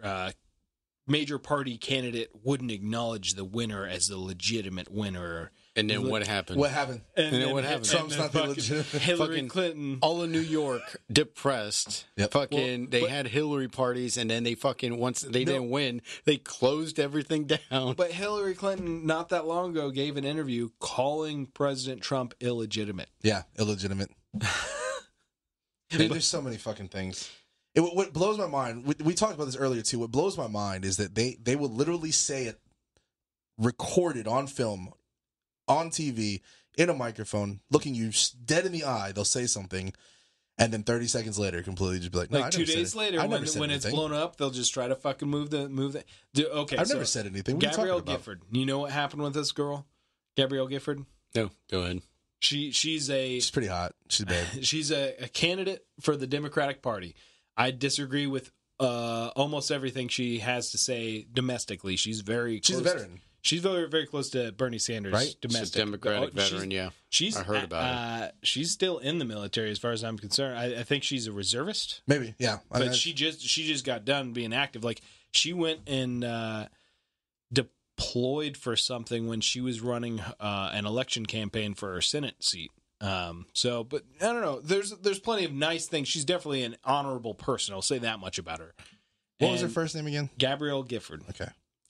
major party candidate wouldn't acknowledge the winner as the legitimate winner. And then what happened? What happened? And then what happened? Trump's not the legitimate. Hillary Clinton. All of New York depressed. Yep. They had Hillary parties, and then they once they didn't win, they closed everything down. But Hillary Clinton, not that long ago, gave an interview calling President Trump illegitimate. Yeah, illegitimate. Dude, there's so many fucking things. What blows my mind, we talked about this earlier too, what blows my mind is that they will literally say it recorded on film, on TV, in a microphone, looking you dead in the eye. They'll say something, and then 30 seconds later, completely just be like, no, like 2 days later, when it's blown up, they'll just try to fucking move the. Okay, I've never said anything. What Gabrielle Gifford. You know what happened with this girl, Gabrielle Gifford? No, go ahead. She's pretty hot. She's bad. She's a candidate for the Democratic Party. I disagree with almost everything she has to say domestically. She's a veteran. She's very, very close to Bernie Sanders, right? Domestic. She's a Democratic veteran, yeah. I heard about it. She's still in the military, as far as I'm concerned. I think she's a reservist. Maybe, yeah. But she just got done being active. Like, she went and deployed for something when she was running an election campaign for her Senate seat. But I don't know. There's plenty of nice things. She's definitely an honorable person. I'll say that much about her. What was her first name again? Gabrielle Gifford. Okay.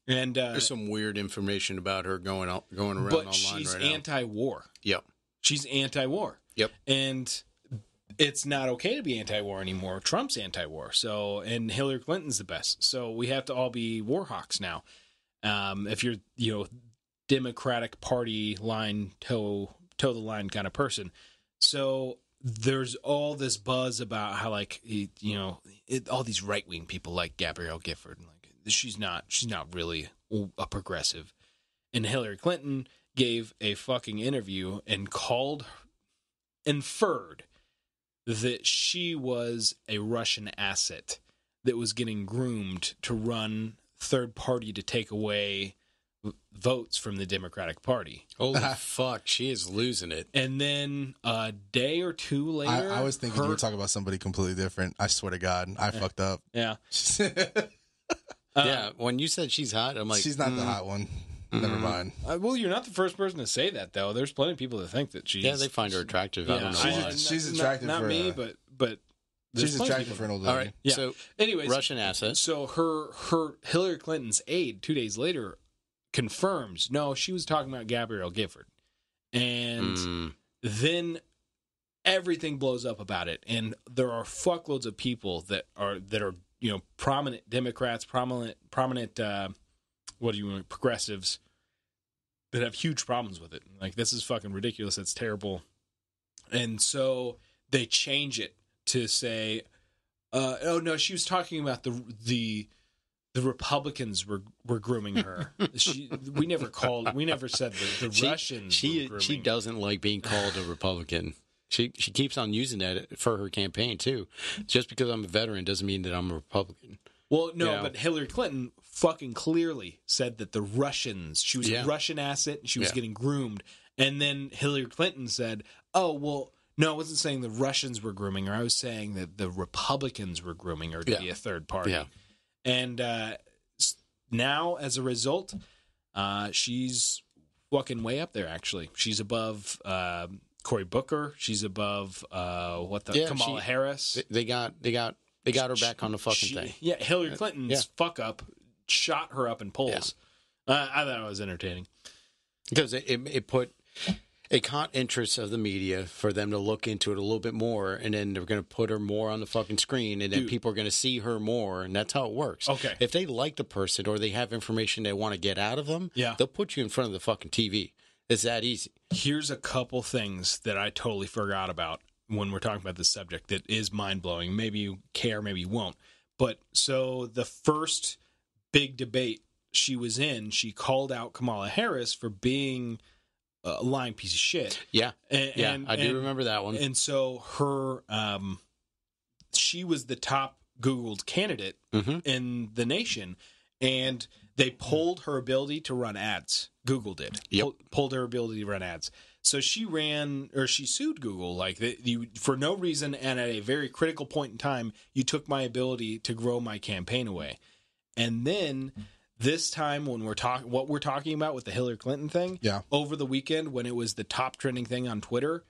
And there's some weird information about her going around online right now. But she's anti-war. Yep. She's anti-war. Yep. And it's not okay to be anti-war anymore. Trump's anti-war. And Hillary Clinton's the best. So we have to all be war hawks now. If you're, Democratic Party line, toe the line kind of person. So there's all this buzz about how, like, all these right-wing people like Gabrielle Gifford, like, she's not really a progressive. And Hillary Clinton gave a fucking interview and inferred that she was a Russian asset that was getting groomed to run third party to take away votes from the Democratic Party. Holy fuck, she is losing it. And then a day or two later, I was thinking you were talking about somebody completely different. I swear to God, I fucked up. Yeah. Yeah, when you said she's hot, I'm like, she's not the hot one. Never mind. Well, you're not the first person to say that, though. There's plenty of people that think that she's. Yeah, they find her attractive. I don't know why. She's attractive. Not for me, but she's attractive for an old lady. All right. Yeah. So, anyways, Russian asset. So her Hillary Clinton's aide 2 days later confirms no, she was talking about Gabrielle Gifford, and then everything blows up about it, and there are fuckloads of people that are prominent Democrats, prominent progressives that have huge problems with it. Like, this is fucking ridiculous. It's terrible. And so they change it to say, oh no, she was talking about the Republicans were grooming her. We never said the Russians. She doesn't like being called a Republican. She keeps on using that for her campaign too. Just because I'm a veteran doesn't mean that I'm a Republican. Well, no, but Hillary Clinton fucking clearly said that the Russians, she was a Russian asset and she was getting groomed. And then Hillary Clinton said, oh, well, no, I wasn't saying the Russians were grooming her. I was saying that the Republicans were grooming her to be a third party. Yeah. And now, as a result, she's fucking way up there, actually. She's above Cory Booker. She's above Kamala Harris. They got her back on the fucking thing. Yeah, Hillary Clinton's fuck up shot her up in polls. Yeah. I thought it was entertaining because it caught interest of the media for them to look into it a little bit more, and then they're going to put her more on the fucking screen, and then people are going to see her more, and that's how it works. Okay, if they like the person or they have information they want to get out of them, they'll put you in front of the fucking TV. It's that easy. Here's a couple things that I totally forgot about when we're talking about this subject that is mind-blowing. Maybe you care, maybe you won't. But so the first big debate she was in, she called out Kamala Harris for being a lying piece of shit. Yeah. I do remember that one. And so her, she was the top Googled candidate in the nation, and they pulled her ability to run ads. Google did. Yep. Pulled her ability to run ads. So she sued Google for no reason, and at a very critical point in time, you took my ability to grow my campaign away. And then this time when what we're talking about with the Hillary Clinton thing, over the weekend when it was the top trending thing on Twitter,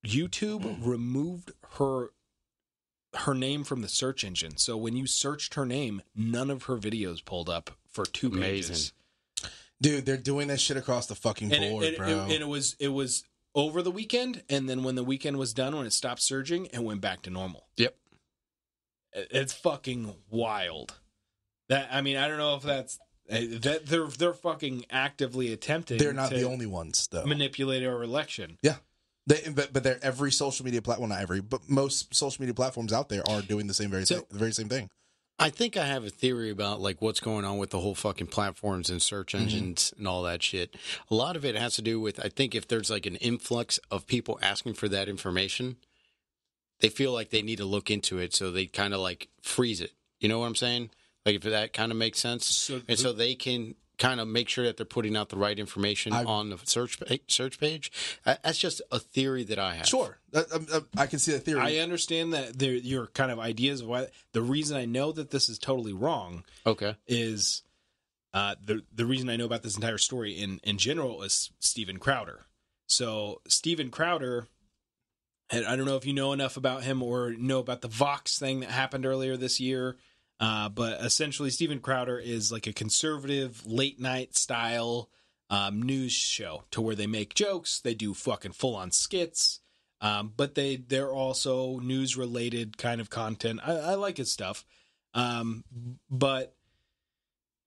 YouTube removed her name from the search engine. So when you searched her name, none of her videos pulled up for 2 pages. Dude, they're doing that shit across the fucking board, bro. And it was over the weekend, and then when the weekend was done, when it stopped surging, it went back to normal. Yep. It's fucking wild. I don't know if that's that they're fucking actively attempting. They're not the only ones, though. Manipulate our election. Yeah. But they're every social media platform, not every, but most social media platforms out there are doing the very same thing. I think I have a theory about like what's going on with the whole fucking platforms and search engines and all that shit. A lot of it has to do with, I think if there's like an influx of people asking for that information, they feel like they need to look into it. So they kind of like freeze it. You know what I'm saying? Like if that kind of makes sense. So they can kind of make sure that they're putting out the right information on the search page. That's just a theory that I have. Sure. I can see the theory. I understand that your kind of ideas of why. The reason I know that this is totally wrong is the reason I know about this entire story in general is Steven Crowder. So Steven Crowder, and I don't know if you know enough about him or know about the Vox thing that happened earlier this year. But essentially, Steven Crowder is like a conservative late night style news show to where they make jokes. They do fucking full on skits. But they're also news related kind of content. I like his stuff. But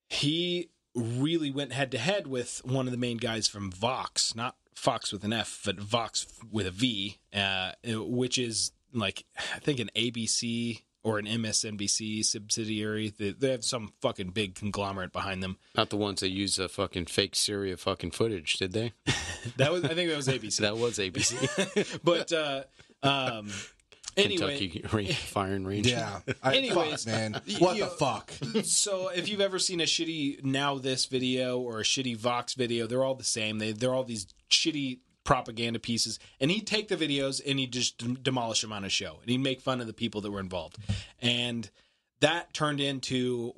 he really went head to head with one of the main guys from Vox, not Fox with an F, but Vox with a V, which is like, I think an ABC or an MSNBC subsidiary. They have some fucking big conglomerate behind them. Not the ones that use a fucking fake Syria fucking footage, did they? I think that was ABC. That was ABC. But anyway, Kentucky firing range. Yeah. Anyways, fuck, man, what the fuck? So if you've ever seen a shitty Now This video or a shitty Vox video, they're all the same. They're all these shitty propaganda pieces, and he'd take the videos and he'd just demolish them on his show, and he'd make fun of the people that were involved. And that turned into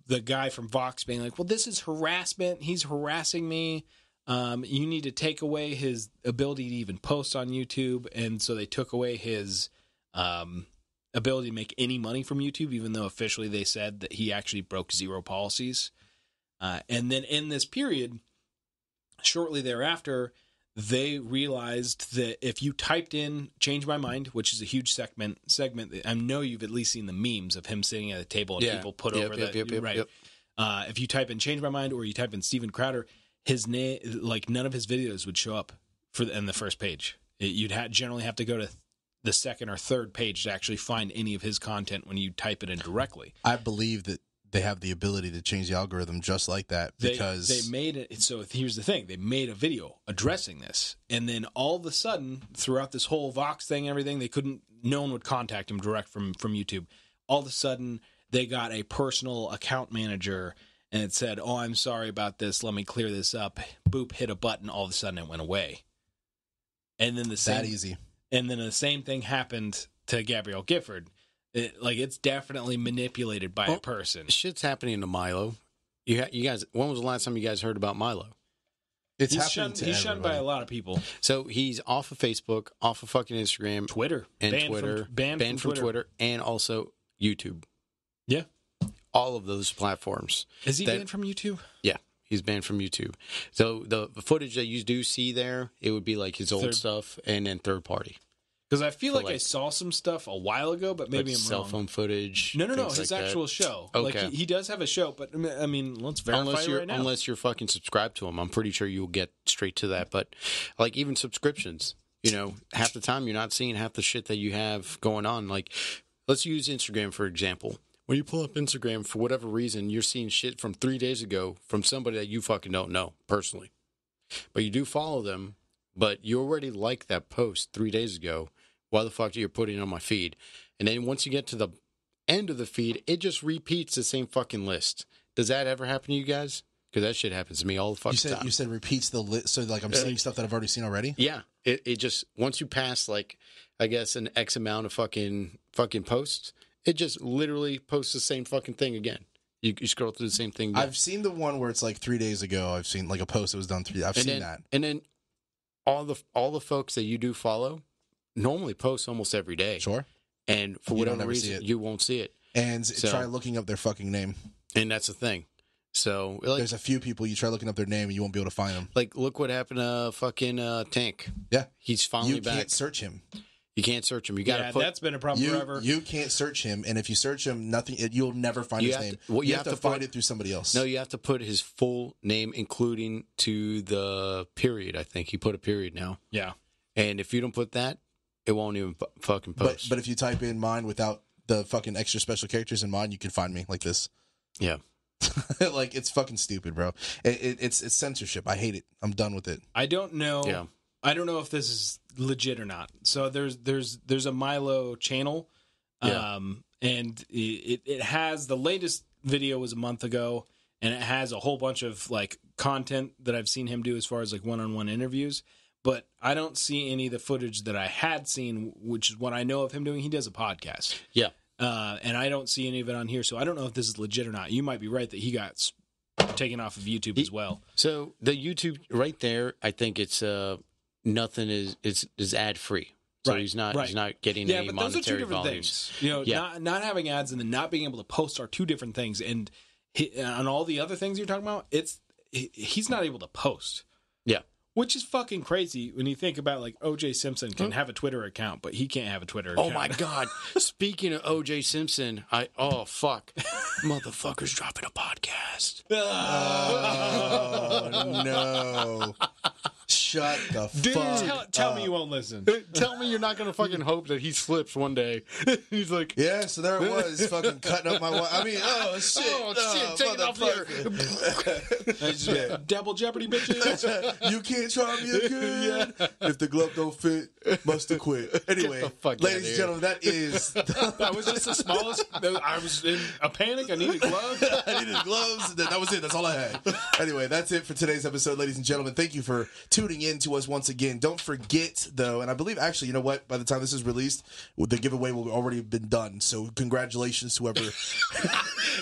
the guy from Vox being like, well, this is harassment, he's harassing me, you need to take away his ability to even post on YouTube. And so they took away his ability to make any money from YouTube, even though officially they said that he actually broke 0 policies. And then in this period, shortly thereafter, they realized that if you typed in "change my mind," which is a huge segment, I know you've at least seen the memes of him sitting at a table and people put over that. Right. If you type in "change my mind" or you type in Steven Crowder, his name, like none of his videos would show up in the first page. You'd generally have to go to the second or third page to actually find any of his content when you type it in directly. I believe that they have the ability to change the algorithm just like that because they made it. So here's the thing: they made a video addressing this, and then all of a sudden, throughout this whole Vox thing, and everything, no one would contact him direct from YouTube. All of a sudden, they got a personal account manager, and it said, "Oh, I'm sorry about this. Let me clear this up." Boop, hit a button. All of a sudden, it went away. And then the same thing happened to Gabrielle Gifford. It's definitely manipulated by a person. Shit's happening to Milo. You guys, when was the last time you guys heard about Milo? He's happening to He's shunned by a lot of people. So he's off of Facebook, off of fucking Instagram, Twitter, and banned from Twitter, and also YouTube. Yeah, all of those platforms. Is he banned from YouTube? Yeah, he's banned from YouTube. So the footage that you do see there, it would be like his old stuff and then third party. Because I feel like I saw some stuff a while ago, but maybe I'm cell wrong. Phone footage. No, his actual show. Okay. Like he does have a show, but I mean, let's verify right now. Unless you're fucking subscribed to him, I'm pretty sure you'll get straight to that. But like even subscriptions, half the time you're not seeing half the shit that you have going on. Like let's use Instagram for example. When you pull up Instagram, for whatever reason, you're seeing shit from 3 days ago from somebody that you fucking don't know personally. But you do follow them, but you already liked that post 3 days ago. Why the fuck are you putting it on my feed? And then once you get to the end of the feed, it just repeats the same fucking list. Does that ever happen to you guys? Because that shit happens to me all the fucking time. You said repeats the list, so like I'm seeing stuff that I've already seen already? Yeah. It just, once you pass like, I guess an X amount of fucking posts, it just literally posts the same fucking thing again. You scroll through the same thing. I've seen the one where it's like 3 days ago. I've seen like a post that was done 3. I've seen that. And then all the folks that you do follow normally post almost every day. Sure. And for whatever reason, you won't see it. And try looking up their fucking name. And that's the thing. So like, there's a few people you try looking up their name and you won't be able to find them. Like, look what happened to fucking Tank. Yeah, he's finally back. You can't search him. You can't search him. You got to that's been a problem forever. You can't search him, and if you search him, you'll never find his name. You have to find it through somebody else. No, you have to put his full name, including to the period. I think he put a period now. Yeah, and if you don't put that, it won't even fucking post. But if you type in mine without the fucking extra special characters in mine, you can find me like this. Yeah. Like, it's fucking stupid, bro. It's censorship. I hate it. I'm done with it. I don't know. Yeah. I don't know if this is legit or not. So there's a Milo channel, and it has, the latest video was a month ago, and it has a whole bunch of like content that I've seen him do as far as like one-on-one interviews. But I don't see any of the footage that I had seen, which is what I know of him doing. He does a podcast. Yeah. And I don't see any of it on here, so I don't know if this is legit or not. You might be right that he got taken off of YouTube as well. So the YouTube right there, I think it's nothing is ad free. So he's not getting any monetary those are two different volumes. things. You know, not having ads and then not being able to post are two different things. And on all the other things you're talking about, he's not able to post. Yeah. Which is fucking crazy when you think about, like, O.J. Simpson can have a Twitter account, but he can't have a Twitter account. Oh, my God. Speaking of O.J. Simpson, fuck. Motherfucker's dropping a podcast. Oh, no. Shut the fuck Tell me you won't listen. Tell me you're not going to fucking hope that he slips one day. He's like... Yeah, so there it was, fucking cutting up my... shit. Oh, shit, take it off here. Double Jeopardy, bitches. You can't try me again. Yeah. If the glove don't fit, must have quit. Anyway, ladies and gentlemen, that is... That was just the smallest... I was in a panic. I needed gloves. That was it. That's all I had. Anyway, that's it for today's episode, ladies and gentlemen. Thank you for tuning in to us once again. Don't forget, though, and I believe, actually, you know what? By the time this is released, the giveaway will already have been done. So congratulations to whoever...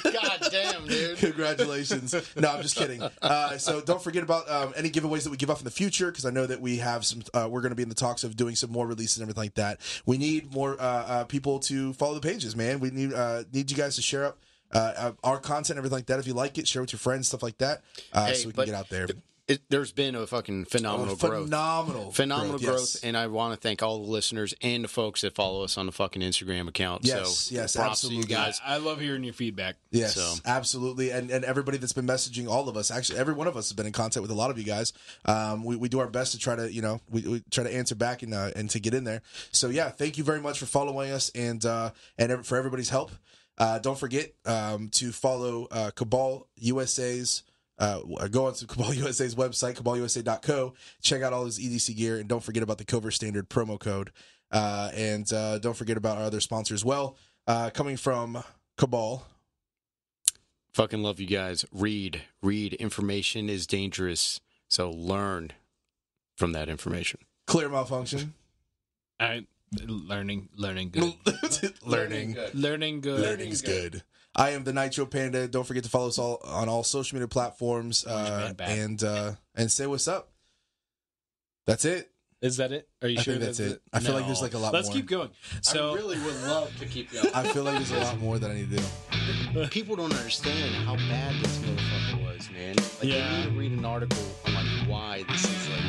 God damn, dude. Congratulations. No, I'm just kidding. So don't forget about any giveaways that we give off in the future, because I know that we have some... we're going to be in the talks of doing some more releases and everything like that. We need more people to follow the pages, man. We need you guys to share up our content and everything like that. If you like it, share with your friends, stuff like that, so we can get out there. There's been a fucking phenomenal growth. Phenomenal growth, yes. And I want to thank all the listeners and the folks that follow us on the fucking Instagram account. Yes, props absolutely. to you guys. I love hearing your feedback. Yes, absolutely. And everybody that's been messaging all of us, actually, every one of us has been in contact with a lot of you guys. We do our best to try to, we try to answer back and to get in there. So, yeah, thank you very much for following us and for everybody's help. Don't forget to follow Cabal USA's. Go on to Cabal USA's website, cabalusa.co. Check out all his EDC gear, and don't forget about the Cover Standard promo code. And don't forget about our other sponsor as well. Coming from Cabal. Fucking love you guys. Read. Information is dangerous, so learn from that information. Clear malfunction. Learning good. Learning good. Learning's good. I am the Nitro Panda. Don't forget to follow us all on all social media platforms and say what's up. That's it. Is that it? Are you sure that's it? I feel like there's like a lot more. Let's keep going. So I really would love to keep going. I feel like there's a lot more that I need to do. People don't understand how bad this motherfucker was, man. Like, they need to read an article on like why this is like